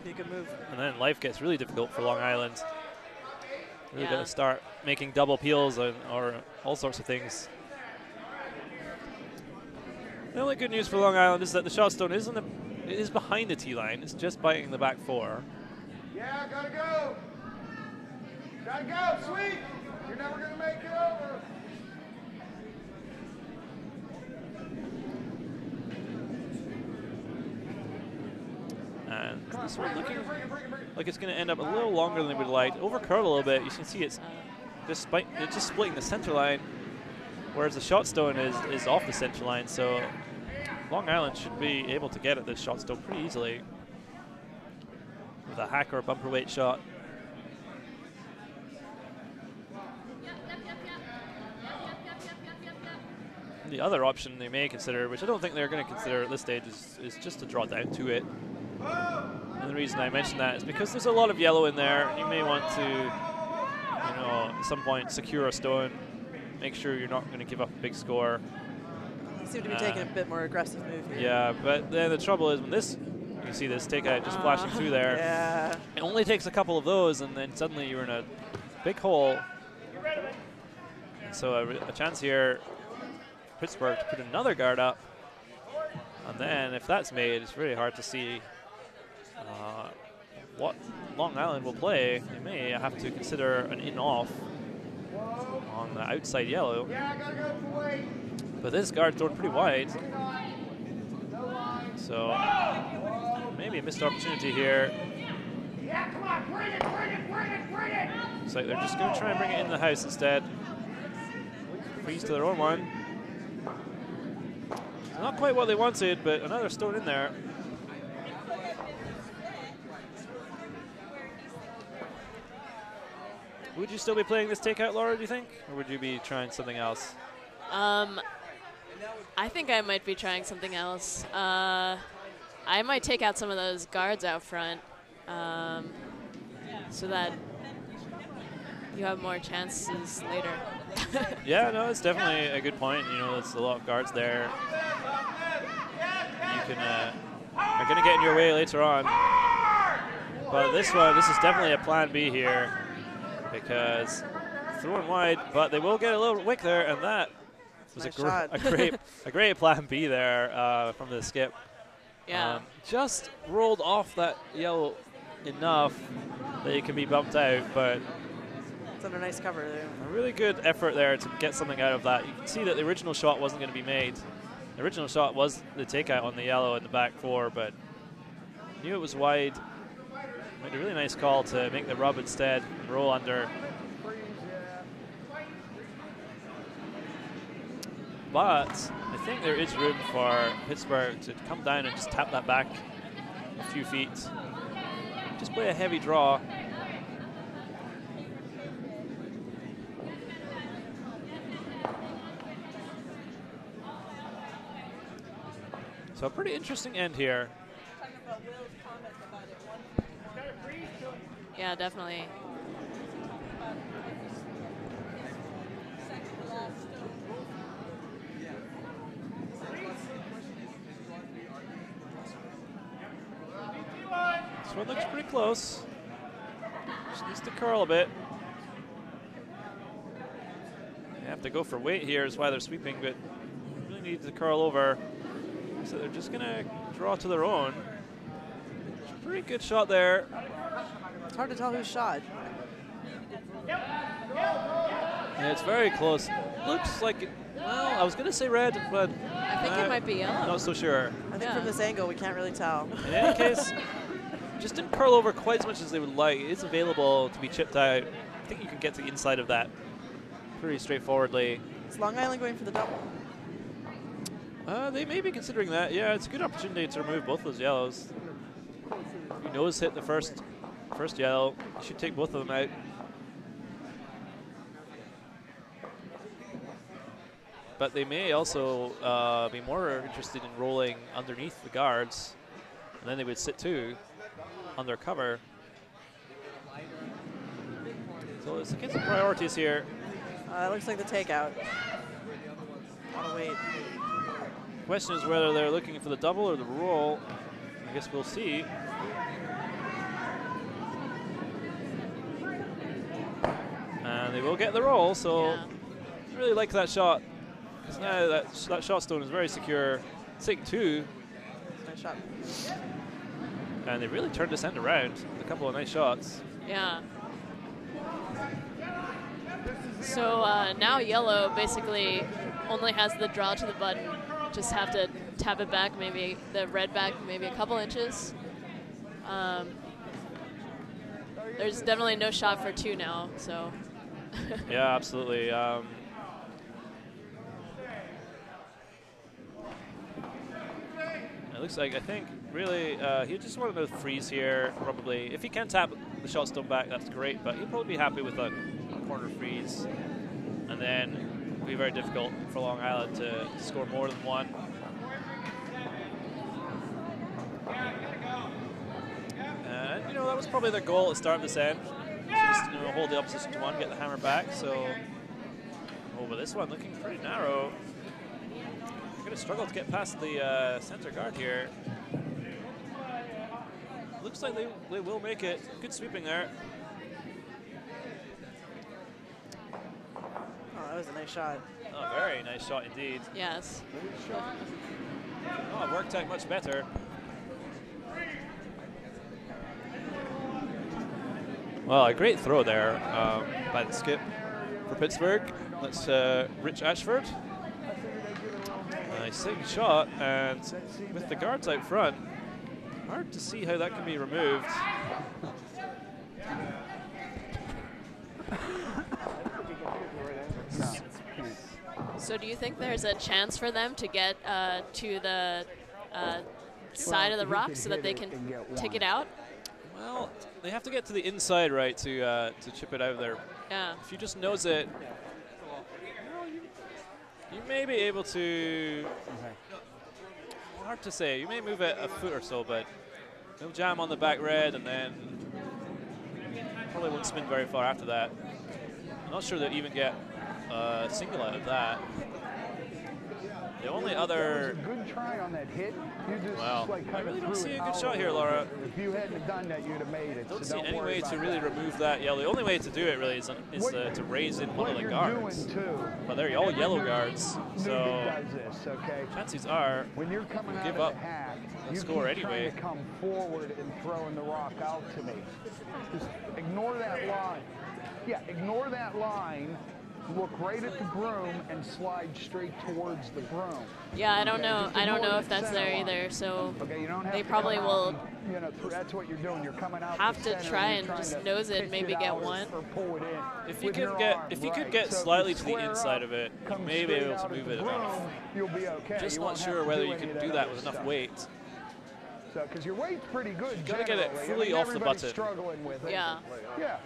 Be a good move. And then life gets really difficult for Long Island. Really Yeah. got to start making double peels or all sorts of things. The only good news for Long Island is that the shot stone it is behind the tee line. It's just biting the back 4. Yeah, gotta go. Gotta go, sweet. You're never gonna make it over. And this one looking like it's going to end up a little longer than they would like. Over curve a little bit. You can see it's just splitting the center line, whereas the shot stone is off the center line. So Long Island should be able to get at this shot stone pretty easily with a hack or a bumper weight shot. The other option they may consider, which I don't think they're going to consider at this stage, is just to draw down to it. And the reason I mention that is because there's a lot of yellow in there. You may want to, at some point secure a stone, make sure you're not going to give up a big score. You seem to be taking a bit more aggressive move here. Yeah, but then the trouble is when you can see this takeout just flashing through there. Yeah. It only takes a couple of those, and then suddenly you're in a big hole. And so a chance here, Pittsburgh, to put another guard up. And then if that's made, it's really hard to see what Long Island will play. They may have to consider an in-off on the outside yellow. But this guard's thrown pretty wide. So maybe a missed opportunity here. Yeah, come on, bring it, bring it, bring it, bring it. Looks like they're just going to try and bring it in the house instead. Freeze to their own one. It's not quite what they wanted, but another stone in there. Would you still be playing this takeout, Laura, do you think? Or would you be trying something else? I think I might be trying something else. I might take out some of those guards out front so that you have more chances later. Yeah, no, it's definitely a good point. There's a lot of guards there. You are going to get in your way later on. But this is definitely a plan B here because throwing wide, but they will get a little wick there, and that was a great plan B there from the skip. Yeah. Just rolled off that yellow enough that it can be bumped out, but it's under nice cover there. A really good effort there to get something out of that. You can see that the original shot wasn't going to be made. The original shot was the takeout on the yellow in the back 4, but knew it was wide. Made a really nice call to make the rub instead, roll under. But I think there is room for Pittsburgh to come down and just tap that back a few feet. Just play a heavy draw. So a pretty interesting end here. Yeah, definitely. This one looks pretty close. Just needs to curl a bit. They have to go for weight here is why they're sweeping, but really need to curl over. So they're just going to draw to their own. Pretty good shot there. It's hard to tell who's shot. Yeah, it's very close. Looks like it, well, I was going to say red, but I think it might be yellow. Not so sure. I think from this angle we can't really tell. In any case, just didn't curl over quite as much as they would like. It's available to be chipped out. I think you can get to the inside of that pretty straightforwardly. Is Long Island going for the double? They may be considering that. Yeah, it's a good opportunity to remove both those yellows. If you nose hit the first yellow, you should take both of them out. But they may also be more interested in rolling underneath the guards, and then they would sit two under cover. So let's get some priorities here. It looks like the takeout. Gotta wait. Question is whether they're looking for the double or the roll. I guess we'll see. And they will get the roll, so I really like that shot. Because now that shot stone is very secure. take 2. Nice shot. And they really turned this end around with a couple of nice shots. Yeah. So now yellow basically only has the draw to the button. Just have to tap it back, maybe the red back, maybe a couple inches. There's definitely no shot for 2 now, so. Yeah, absolutely. It looks like, I think, really, he just wanted to freeze here, probably. If he can tap the shot stone back, that's great, but he'll probably be happy with a corner freeze. And then it'll be very difficult for Long Island to score more than 1. And, you know, that was probably their goal at the start of this end. Just, you know, hold the opposition to 1, get the hammer back, so. Oh, but this one looking pretty narrow. Going to struggle to get past the center guard here. Looks like they will make it. Good sweeping there. Oh, that was a nice shot. Oh, very nice shot indeed. Yes. Oh, it worked out much better. Well, a great throw there by the skip for Pittsburgh. That's Rich Ashford. Nice second shot, and with the guards out front, hard to see how that can be removed. So do you think there's a chance for them to get to the side of the rock so that they can take it out? Well, they have to get to the inside, right, to chip it out of there. Yeah. If you just nose it, you may be able to. Hard to say. You may move it a foot or so, but they'll jam on the back red, and then probably won't spin very far after that. I'm not sure they'll even get a single out of that. The only other. Good try on that hit. You just Well, like I really don't see a good shot here, Laura. If you hadn't done that, you'd have made it. Don't so see any worry way to about really that. remove that yellow. The only way to do it really is to raise in one of the guards. But they're all yellow guards, so Does this, okay? chances are When you're coming out give of up the hack, the you score keep anyway. trying to come forward and throwing the rock out to me. Just ignore that line. Yeah, ignore that line. Look right at the broom and slide straight towards the broom. Yeah, I don't Okay, know. just I don't ignore know the if that's center there line. either. So Okay, you don't have they to probably come out will and, you know, that's what you're doing. You're coming out. have the to center try you're and trying just to nose it, pitch maybe it get out one. Or pull it in. If you with could your get arm, if you right. could get So if slightly you to the square inside up, of it, you come may be straight able to out at move the it broom, enough. You'll be okay. Just You not won't have sure to whether do you any can of do that that other with enough stuff. weight. So, because your weight's pretty good. gotta get it generally. fully I mean, off the everybody's button. struggling with it. Yeah. Yeah.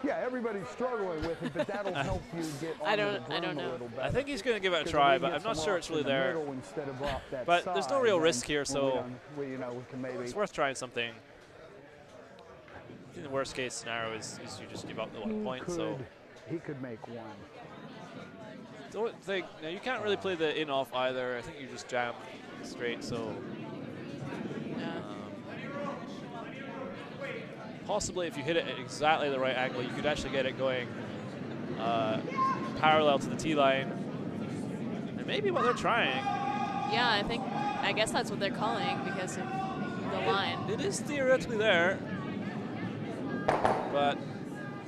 Yeah, everybody's struggling with it, but that'll help you get I onto don't- the I broom don't a know. little better. I think he's going to give it a 'Cause try, if we but get I'm not some sure rocks it's really in the there. middle instead of off that But there's no side, real then risk here, so you know, we can maybe. it's worth trying something. I think the worst case scenario is you just give up the 1 point. So He could make one. don't think you can't really play the in off either. I think you just jam straight. So Yeah. possibly if you hit it at exactly the right angle, you could actually get it going parallel to the tee line. And maybe what they're trying. Yeah, I guess that's what they're calling because of the line. It is theoretically there, but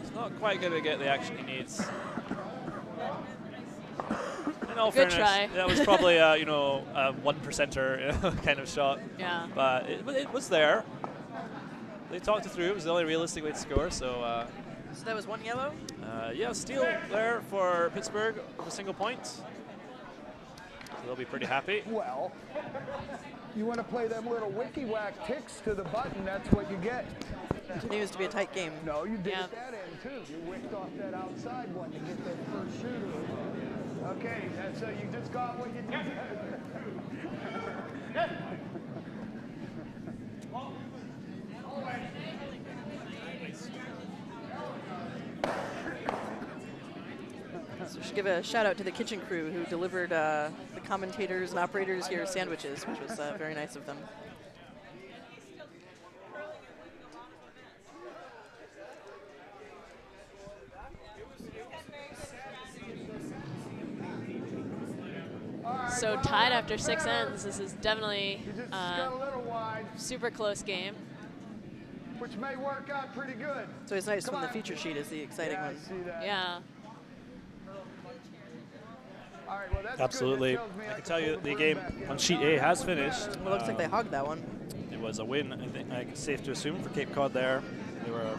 it's not quite going to get the action he needs. In all Good fairness, try. that was probably you know, a 1%er kind of shot. Yeah. But it was there. They talked it through. It was the only realistic way to score. So So that was 1 yellow. yeah, steal there for Pittsburgh with a single point. So they'll be pretty happy. Well, you want to play them little wiki-whack ticks to the button, that's what you get. Continues to be a tight game. No, you did Yeah. at that end too. You whipped off that outside one to get that first shooter. Okay, so you just got what you needed. So we should give a shout out to the kitchen crew who delivered the commentators and operators here sandwiches, which was very nice of them. So tied after 6 ends. This is definitely You just got a little wide, super close game. which may work out pretty good. So it's nice Come when the on. feature sheet is the exciting Yeah, I one. see that. Yeah. All right, well, that's Absolutely. Good. That tells me I can can tell you pull the broom game back in. on sheet A has finished. Well, looks like they hogged that one. It was a win, I think it's safe to assume, for Cape Cod there. They were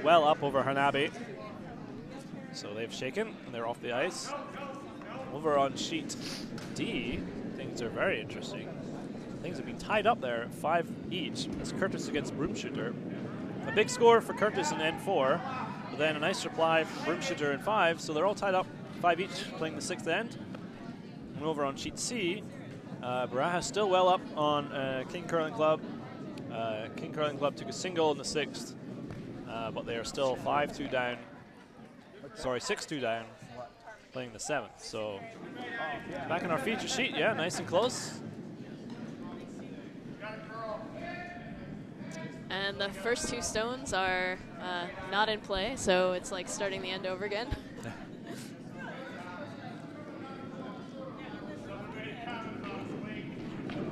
well up over Hanabi. So they've shaken, and they're off the ice. Over on sheet D, things are very interesting. Things have been tied up there, 5 each. It's Curtis against Broomshooter. A big score for Curtis in N4, but then a nice reply from Broomshooter in 5, so they're all tied up, 5 each, playing the 6th end. And over on sheet C, Baraja still well up on King Curling Club. King Curling Club took a single in the 6th, but they are still 5-2 down. Sorry, 6-2 down, playing the 7th. So back in our feature sheet, yeah, nice and close. And the first 2 stones are not in play, so it's like starting the end over again.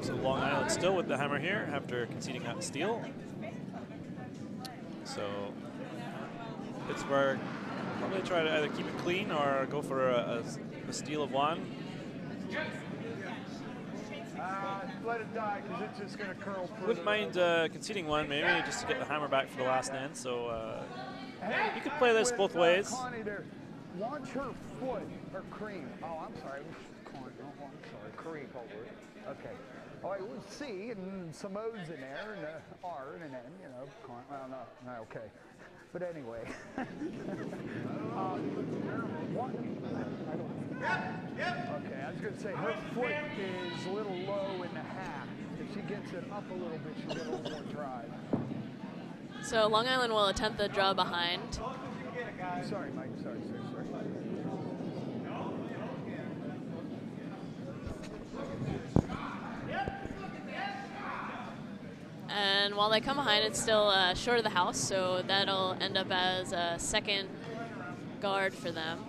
So Long Island still with the hammer here after conceding that steal. So Pittsburgh probably try to either keep it clean or go for a steal of 1. Let it die, because it's just going to curl through. Wouldn't mind conceding 1 maybe, just to get the hammer back for the last end. So you could play this both ways. Connie there, launch her foot, or cream. Oh, I'm sorry. Connie, oh, I'm sorry. Cream. Okay. All right, well, C, and some O's in there, and a R, and an N, you know. Well, no, okay. But anyway. Okay, I was going to say her foot is a little low in the half. If she gets it up a little bit, she'll get a little more drive. So Long Island will attempt the draw behind. Sorry, Mike. Sorry. And while they come behind, it's still short of the house, so that'll end up as a second guard for them.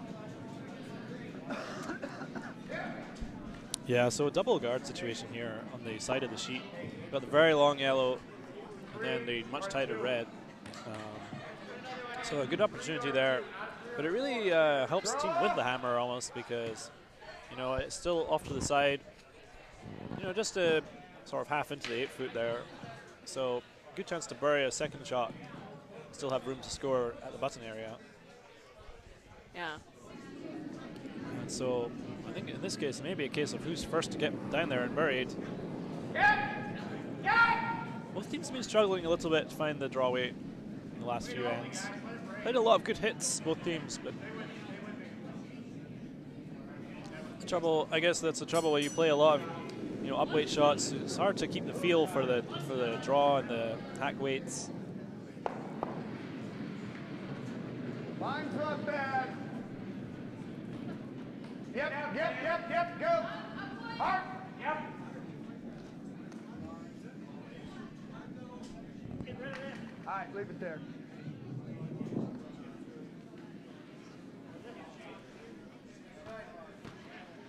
Yeah, so a double guard situation here on the side of the sheet. You've got the very long yellow and then the much tighter red. So a good opportunity there. But it really helps the team with the hammer almost because, you know, it's still off to the side. You know, just a sort of half into the 8-foot there. So good chance to bury a second shot. Still have room to score at the button area. Yeah. And so I think in this case, it may be a case of who's first to get down there and buried. Both teams have been struggling a little bit to find the draw weight in the last few ends. Played a lot of good hits, both teams, but the trouble, I guess that's the trouble when you play a lot of, you know, up weight shots. It's hard to keep the feel for the draw and the hack weights. Line's not bad. Yep, go. Hard. Yep. All right, leave it there.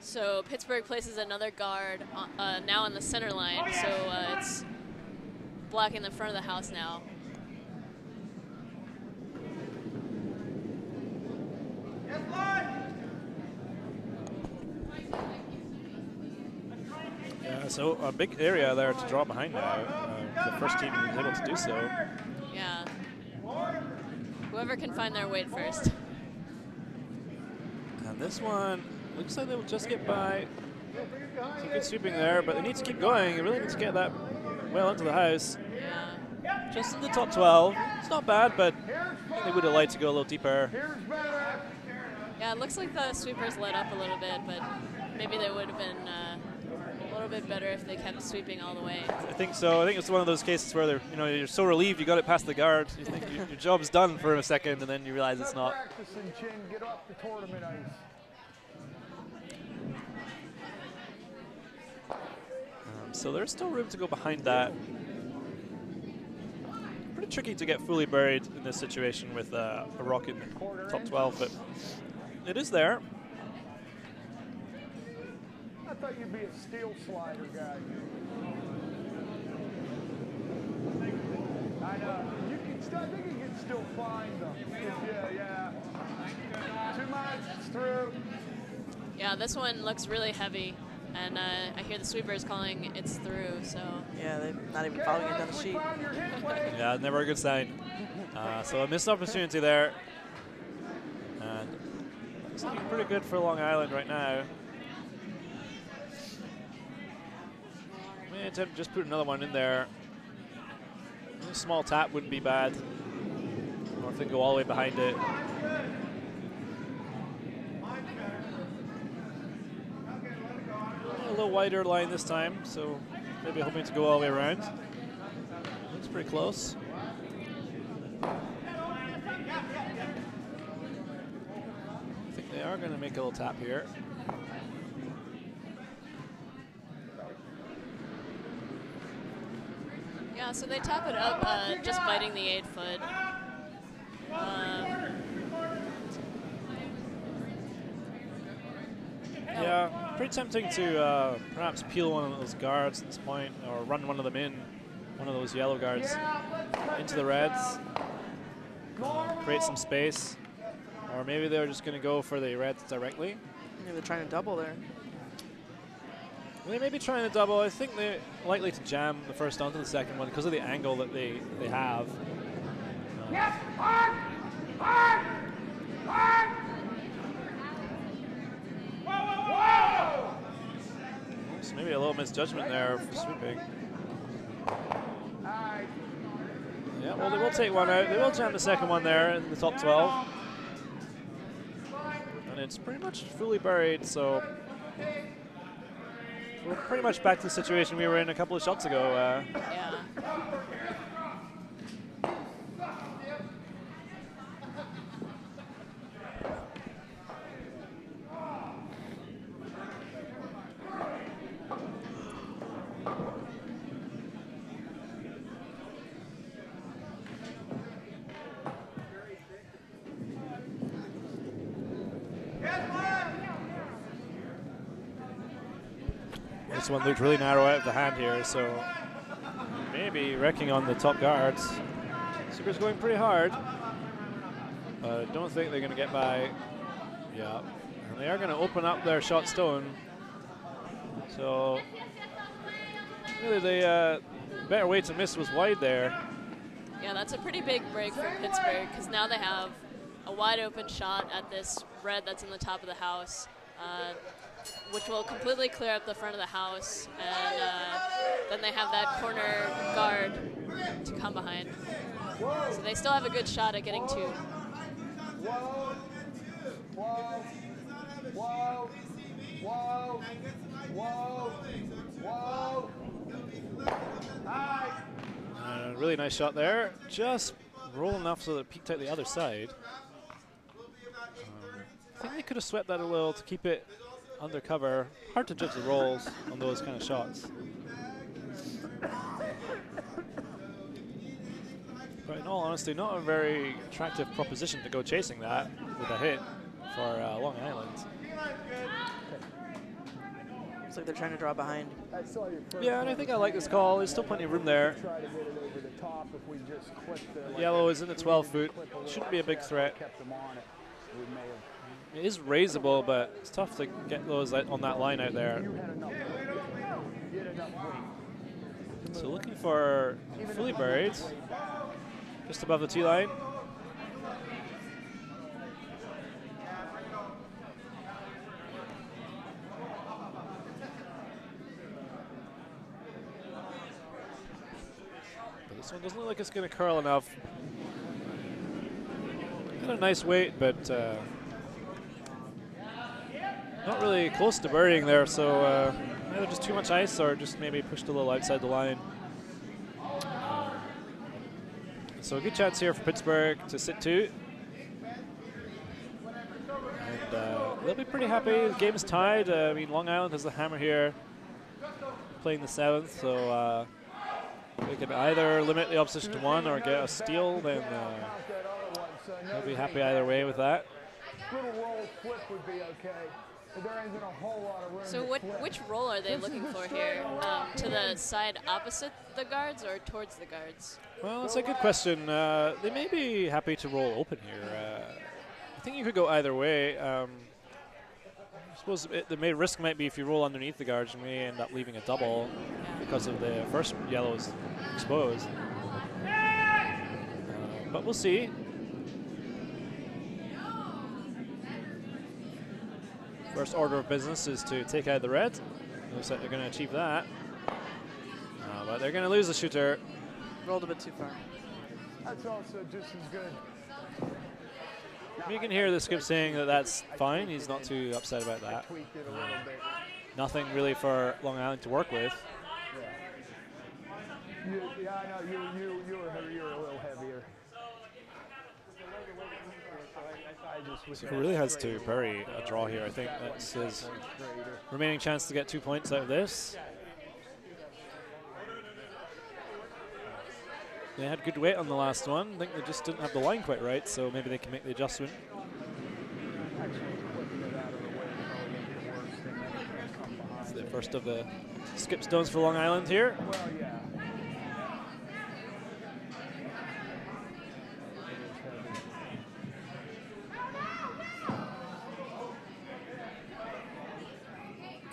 So Pittsburgh places another guard now on the center line, so it's blocking the front of the house now. Yeah, so a big area there to draw behind now. The first team was able to do so. Yeah. Whoever can find their weight first. And this one looks like they'll just get by. Some good sweeping there, but they need to keep going. They really need to get that well into the house. Yeah. Just in the top 12. It's not bad, but they would have liked to go a little deeper. Yeah, it looks like the sweepers let up a little bit, but maybe they would have been a little bit better if they kept sweeping all the way. I think so. I think it's one of those cases where they're, you know, you're so relieved you got it past the guard. You think your job's done for a second, and then you realize it's not. Practicing, Chin. Get off the tournament ice. So there's still room to go behind that. Pretty tricky to get fully buried in this situation with a rock in top 12, but it is there. Not thought you'd be a steel slider guy. I know. You can still, I think you can still find them. Yeah. Too much, it's through. Yeah, this one looks really heavy, and I hear the sweepers calling it's through, so. Yeah, they're not even following it down the sheet. Yeah, never a good sign. So a missed opportunity there. And it's looking pretty good for Long Island right now. May attempt to just put another one in there. A small tap wouldn't be bad. Or if they go all the way behind it. A little wider line this time, so maybe hoping to go all the way around. Looks pretty close. I think they are going to make a little tap here. Yeah, so they tap it up, just biting the 8-foot. Yeah, pretty tempting to perhaps peel one of those guards at this point, or run one of them in, one of those yellow guards into the reds, create some space, or maybe they're just going to go for the reds directly. Maybe they're trying to double there. They may be trying to double. I think they're likely to jam the first onto the second one because of the angle that they have. So maybe a little misjudgment there for sweeping. Yeah, well, they will take one out. They will jam the second one there in the top 12. And it's pretty much fully buried, so we're pretty much back to the situation we were in a couple of shots ago. Yeah. This one looked really narrow out of the hand here, so maybe wrecking on the top guards. Super's going pretty hard, but I don't think they're going to get by. Yeah, and they are going to open up their shot stone. So really the better way to miss was wide there. Yeah, that's a pretty big break for Pittsburgh, because now they have a wide open shot at this red that's in the top of the house, which will completely clear up the front of the house, and then they have that corner guard to come behind. So they still have a good shot at getting two. Whoa, whoa, whoa, whoa, whoa, whoa. Hi. Really nice shot there. Just roll enough so that it peeked out the other side. I think they could have swept that a little to keep it under cover. Hard to judge the rolls on those kind of shots. But in all honesty, not a very attractive proposition to go chasing that with a hit for Long Island. Looks like they're trying to draw behind. Yeah, and I think I like this call. There's still plenty of room there. Yellow is in the 12-foot. Shouldn't be a big threat. It is raisable, but it's tough to get those on that line out there. So looking for fully buried, just above the tee line. But this one doesn't look like it's going to curl enough. Got a nice weight, but not really close to burying there, so either just too much ice or just maybe pushed a little outside the line. So a good chance here for Pittsburgh to sit two. And they'll be pretty happy. The game is tied. I mean, Long Island has the hammer here, playing the 7th, so they can either limit the opposition to one or get a steal, then they'll be happy either way with that. Little roll flip would be okay. There isn't a whole lot of room So to flip. which role are they looking for here? To the side opposite the guards or towards the guards? Well, that's a good question. They may be happy to roll open here. I think you could go either way. I suppose the main risk might be if you roll underneath the guards, you may end up leaving a double because of the first yellow's exposed. But we'll see. First order of business is to take out the red. Looks like they're going to achieve that. But they're going to lose the shooter. Rolled a bit too far. That's also just as good. You can hear the skip saying that that's fine. He's not too upset about that. Tweaked it a little bit. Nothing really for Long Island to work with. Yeah, I know. You were a little heavier. So he really has to bury a draw here. I think that's his remaining chance to get 2 points out of this. They had good weight on the last one. I think they just didn't have the line quite right, so maybe they can make the adjustment. It's the first of the skip stones for Long Island here. Well, yeah.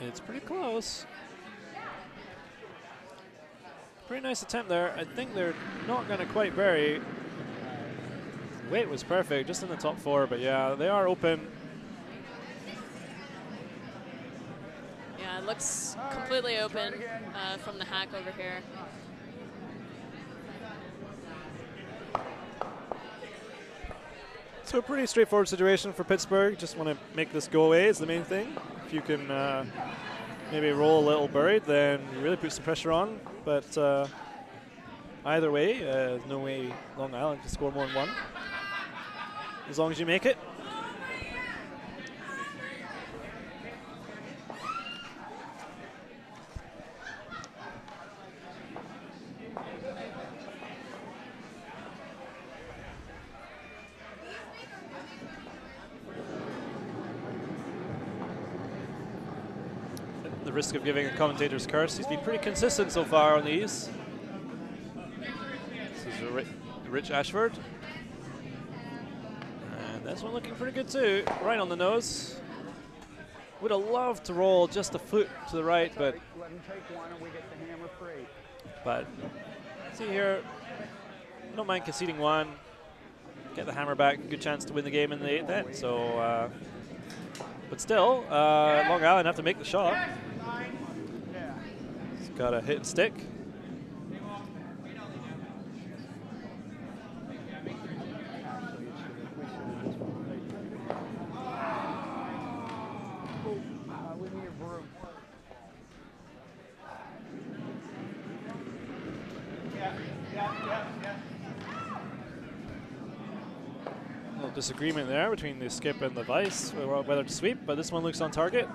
It's pretty close. Pretty nice attempt there. I think they're not going to quite bury. Weight was perfect, just in the top 4, but yeah, they are open. Yeah, it looks completely open from the hack over here. So a pretty straightforward situation for Pittsburgh. Just want to make this go away is the main thing. If you can maybe roll a little buried, then you really put some pressure on. But either way, there's no way Long Island can score more than 1. As long as you make it. The risk of giving a commentator's curse. He's been pretty consistent so far on these. This is Rich Ashford. And this one looking pretty good too. Right on the nose. Would have loved to roll just a foot to the right, but Let him take one and we get the hammer free. But see here, don't mind conceding 1. Get the hammer back. Good chance to win the game in the 8th end. So, but still, Long Island have to make the shot. It's got a hit and stick. We need a broom. A little disagreement there between the skip and the vice, whether to sweep, but this one looks on target.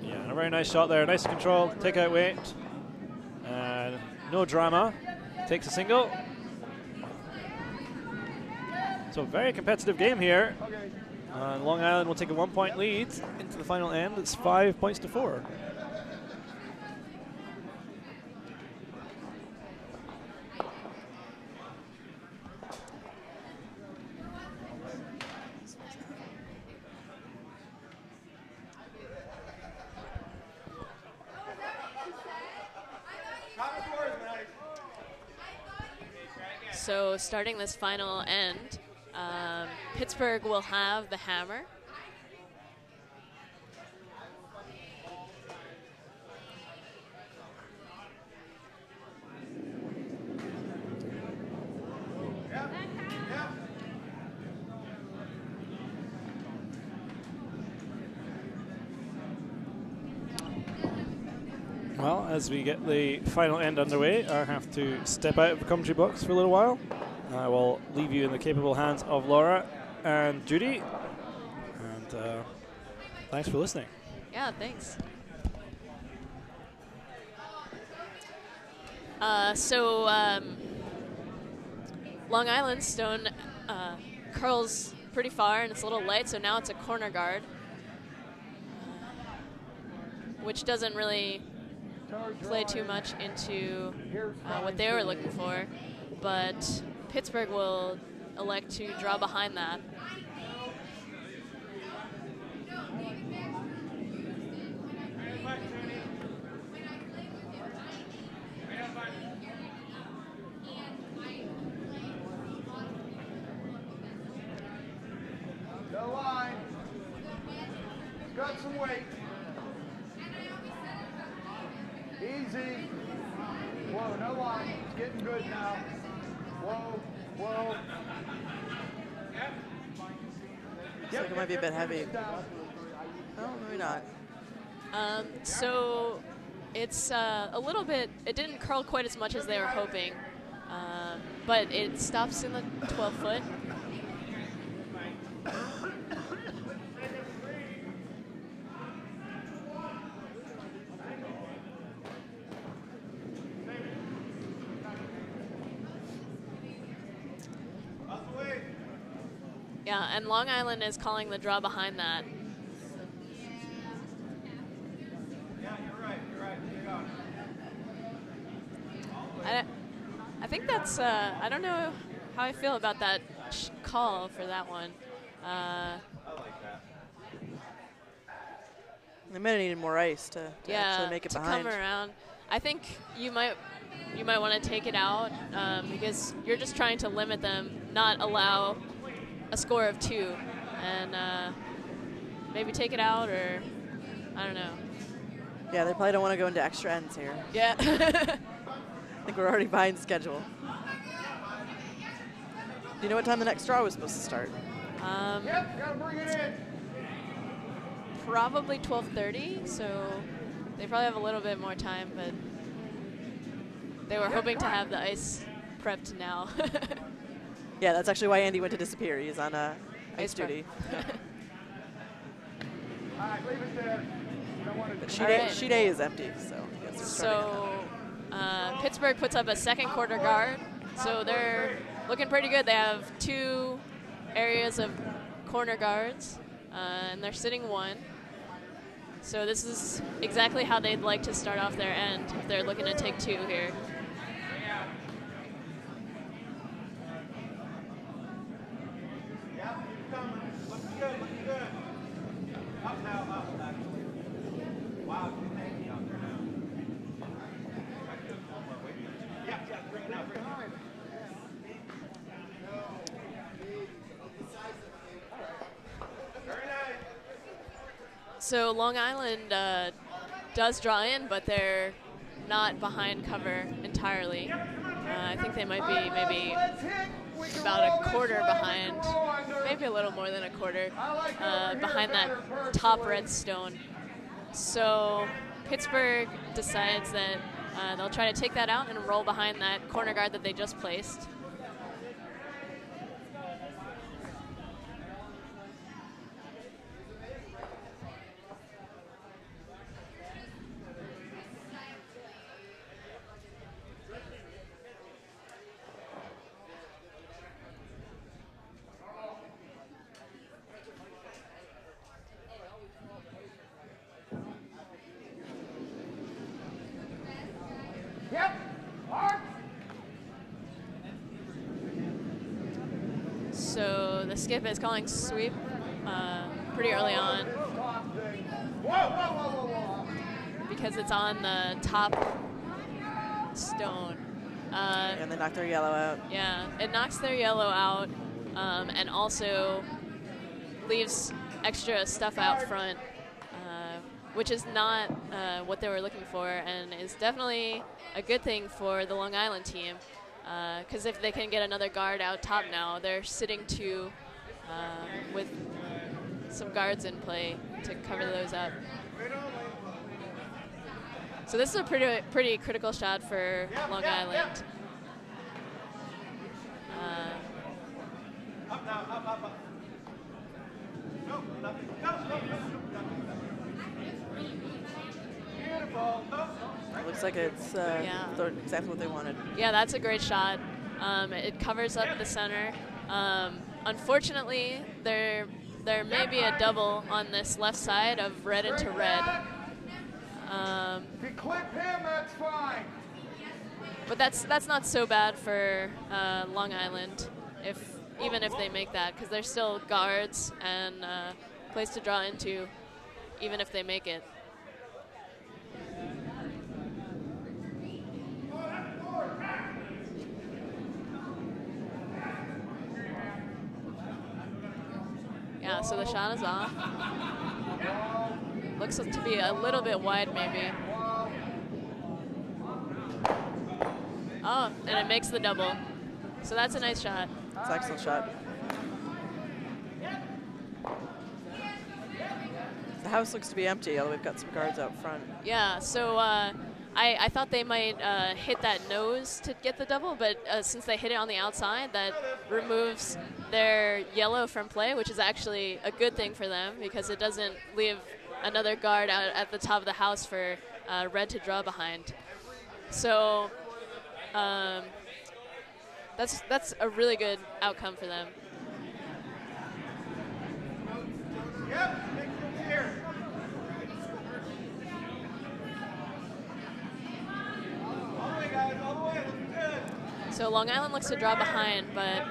Yeah, a very nice shot there, nice control, take out weight, and no drama, takes a single. So very competitive game here. Long Island will take a 1-point lead into the final end. It's 5 points to 4. So starting this final end, Pittsburgh will have the hammer. Well, as we get the final end underway, I have to step out of the commentary box for a little while. I will leave you in the capable hands of Laura and Judy. And thanks for listening. Yeah, thanks. Long Island Stone curls pretty far and it's a little light, so now it's a corner guard, which doesn't really play too much into what they were looking for, but Pittsburgh will elect to draw behind that. The line. Got some weight. Easy. Whoa, no line. It's getting good now. Whoa, whoa. Looks like it might be a bit heavy. Oh, maybe not. So it's a little bit, it didn't curl quite as much as they were hoping, but it stops in the 12 foot. Yeah, and Long Island is calling the draw behind that. Yeah, you're right. Keep going. I think that's, I don't know how I feel about that call for that one. I like that. They might have needed more ice to actually make it to behind. come around. I think you might want to take it out because you're just trying to limit them, not allow a score of 2, and maybe take it out, or I don't know. Yeah, they probably don't want to go into extra ends here. Yeah. I think we're already behind schedule. Do you know what time the next draw was supposed to start? Yep, gotta bring it in. Probably 12:30, so they probably have a little bit more time, but they were hoping to have the ice prepped now. Yeah, that's actually why Andy went to disappear. He's on ice prep. duty. All right, leave it there. Don't want But to. sheet A is empty, so I guess it's starting So Pittsburgh puts up a second quarter guard, so they're looking pretty good. They have 2 areas of corner guards, and they're sitting 1. So this is exactly how they'd like to start off their end if they're looking to take 2 here. Yeah, keep coming. Looking good. Up now, actually. Wow, it's hanging out there now. Might do one more. Wait. Yeah, bring it out. Very nice. So Long Island does draw in, but they're not behind cover entirely. I think they might be maybe about a quarter behind, maybe a little more than a quarter behind that top red stone. So Pittsburgh decides that they'll try to take that out and roll behind that corner guard that they just placed. Yep. Mark. So the skip is calling sweep pretty early on Whoa. because it's on the top stone. And they knocked their yellow out. Yeah, it knocks their yellow out and also leaves extra stuff out front, which is not what they were looking for, and is definitely a good thing for the Long Island team, because if they can get another guard out top now, they're sitting 2 with some guards in play to cover those up. So this is a pretty critical shot for Long Island. Up now, up. No, nothing. No. Beautiful. It looks like it's exactly what they wanted. Yeah, that's a great shot. It covers up the center. unfortunately, there may be a double on this left side of red into red. If you clip him, that's fine. But that's not so bad for Long Island, even if they make that, because there's still guards and place to draw into, even if they make it. Yeah, so the shot is off. Looks to be a little bit wide, maybe. Oh, and it makes the double. So that's a nice shot. It's an excellent shot. The house looks to be empty, although we've got some guards out front. Yeah, so I thought they might hit that nose to get the double, but since they hit it on the outside, that removes their yellow from play, which is actually a good thing for them because it doesn't leave another guard out at the top of the house for red to draw behind. So that's a really good outcome for them. Yep, make it here. All the way, guys, all the way. Looking good. So Long Island looks to draw behind, but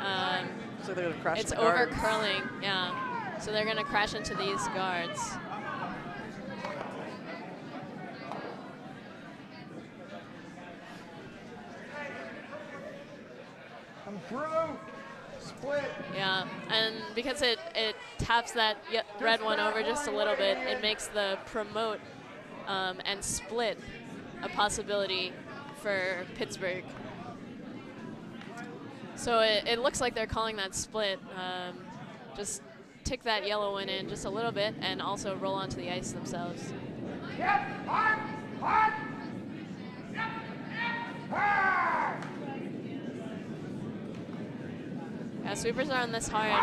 So they're going to crash it's the over guards. curling. Yeah, so they're going to crash into these guards. I'm through. Split. Yeah, and because it taps that red one over just a little bit, it makes the promote and split a possibility for Pittsburgh. So it looks like they're calling that split. Just tick that yellow one in just a little bit and also roll onto the ice themselves. Yep. Hard. Hard. Yep. Hard. Yeah, sweepers are on this hard.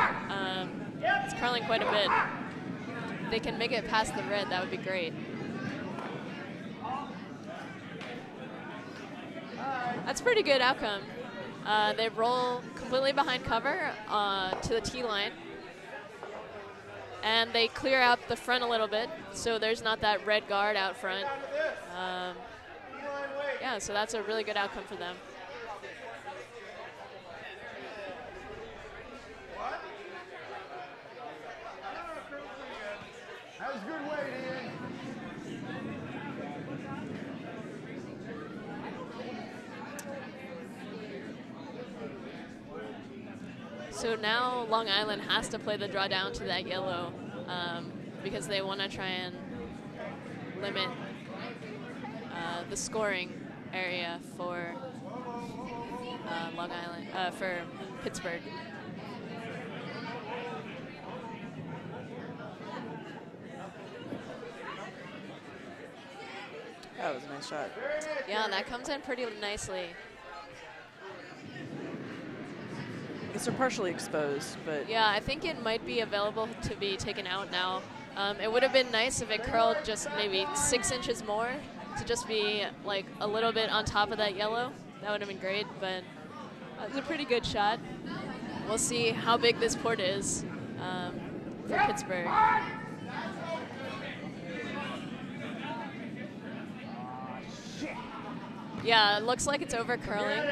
It's curling quite a bit. If they can make it past the red, that would be great. That's a pretty good outcome. They roll completely behind cover to the tee line. And they clear out the front a little bit, so there's not that red guard out front. Yeah, so that's a really good outcome for them. That was a good weight, Ian. So now Long Island has to play the draw down to that yellow because they want to try and limit the scoring area for Long Island, for Pittsburgh. That was a nice shot. Yeah, that comes in pretty nicely. I guess they're partially exposed, but Yeah, I think it might be available to be taken out now. It would have been nice if it curled just maybe 6 inches more to just be like a little bit on top of that yellow. That would have been great, but it was a pretty good shot. We'll see how big this port is for Pittsburgh. Yeah, it looks like it's over curling.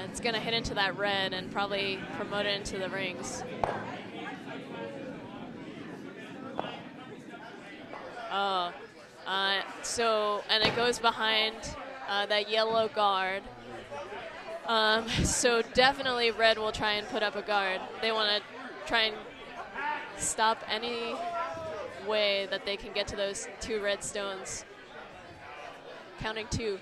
It's going to hit into that red and probably promote it into the rings. Oh, and it goes behind that yellow guard. So definitely red will try and put up a guard. They want to try and stop any way that they can get to those 2 red stones. Counting 2.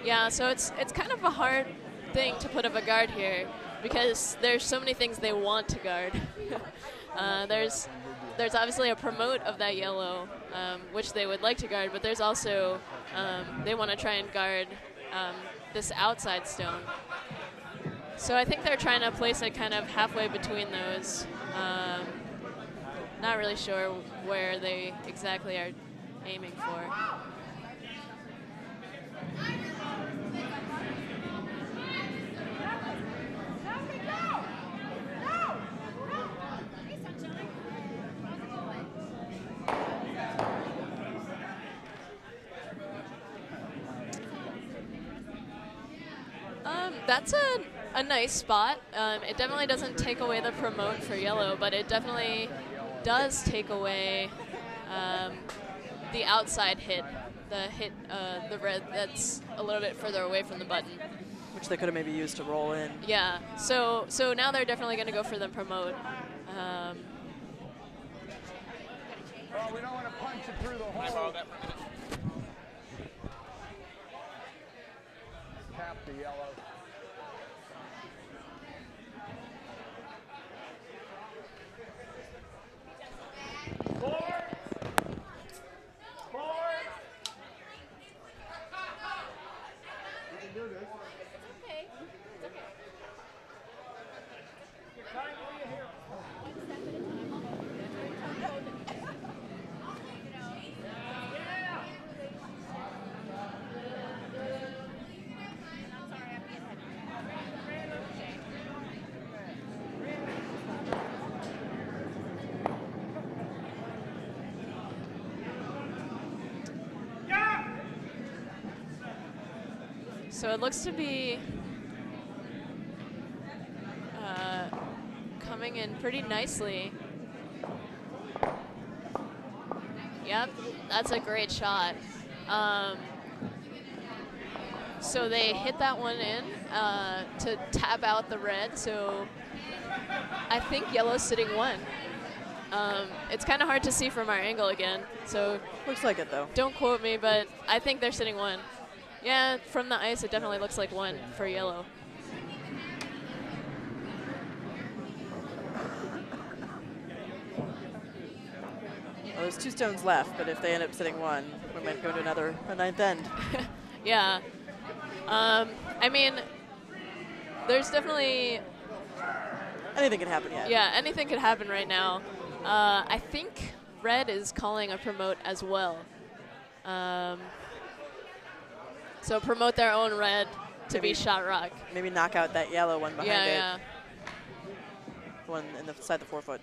Yeah, so it's kind of a hard thing to put up a guard here because there's so many things they want to guard. There's obviously a promote of that yellow, which they would like to guard, but there's also they want to try and guard this outside stone. So I think they're trying to place it kind of halfway between those. Not really sure where they exactly are aiming for. That's a nice spot. It definitely doesn't take away the promote for yellow, but it definitely does take away the outside hit, the red that's a little bit further away from the button. Which they could have maybe used to roll in. Yeah, so now they're definitely going to go for the promote. Well, we don't want to punch it through the hole. Tap the yellow. So it looks to be coming in pretty nicely. Yep, that's a great shot. So they hit that one in to tap out the red. So I think yellow's sitting one. It's kind of hard to see from our angle again. So Looks like it, though. don't quote me, but I think they're sitting one. Yeah, from the ice, it definitely looks like one for yellow. Well, there's 2 stones left, but if they end up sitting one, we might go to a ninth end. Yeah. I mean, there's definitely... Anything can happen yet. Yeah, anything could happen right now. I think red is calling a promote as well. So promote their own red to be shot rock. Maybe knock out that yellow one behind it. Yeah. One inside the 4 foot.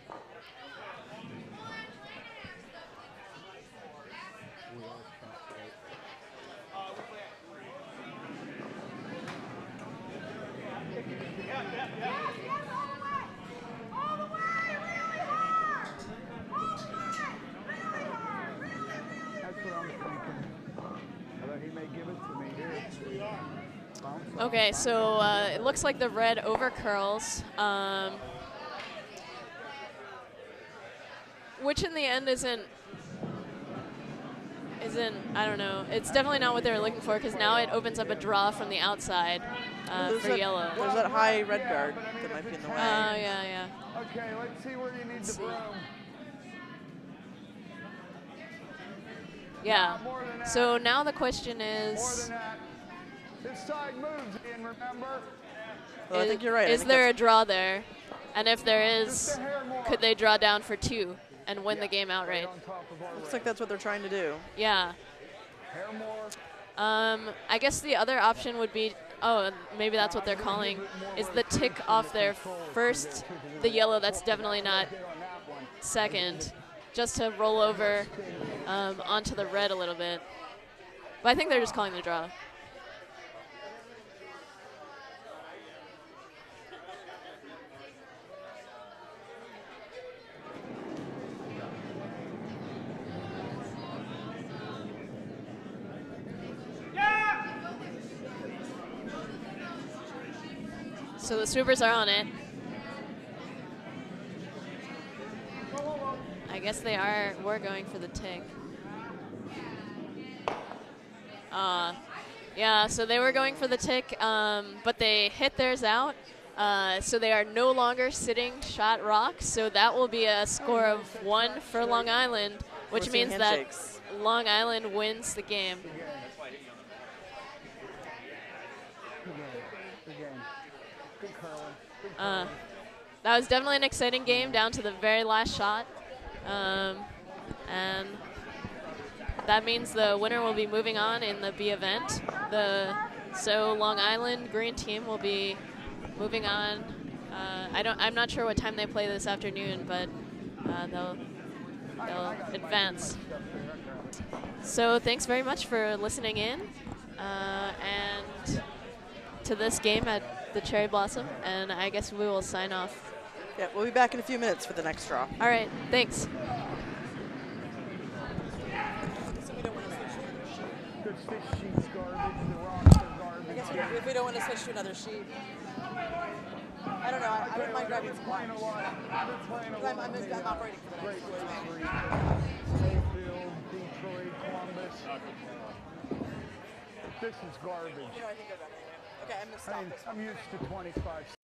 Okay, so it looks like the red over curls, which in the end isn't, I don't know. It's definitely not what they were looking for because now it opens up a draw from the outside for yellow. There's that high red guard that might be in the way. Oh, yeah. Okay, let's see where you need the broom. Yeah. So now the question More is, than that. This side moves in, remember? Well, I think you're right. Is there a draw there? And if there is, Just a hair more. could they draw down for 2 and win the game outright? On top of our Looks like that's what they're trying to do. Yeah. hair more. I guess the other option would be, maybe that's what they're calling, is the tick off their first, the yellow that's definitely not second, just to roll over onto the red a little bit. But I think they're just calling the draw. So the swoopers are on it. I guess they were going for the tick. Yeah, so they were going for the tick, but they hit theirs out. So they are no longer sitting shot rock. So that will be a score of 1 for Long Island, which means that Long Island wins the game. Good curling. Good Uh, curling. that was definitely an exciting game down to the very last shot. And that means the winner will be moving on in the B event. So Long Island Greene team will be moving on. I'm not sure what time they play this afternoon, but they'll advance. So thanks very much for listening in and to this game at the Cherry Blossom, and I guess we will sign off. Yeah, we'll be back in a few minutes for the next draw. All right, thanks. This sheet's garbage. The rocks are garbage. I guess if we don't want to switch to another sheet. I don't know. I wouldn't mind grabbing some Playing a lunch. lot. I'm operating for the Great next Lakes one. Street, Mayfield, Detroit, Columbus. This is garbage. You know, I think about it anyway. Okay, I'm going to stop this one. I'm used to 25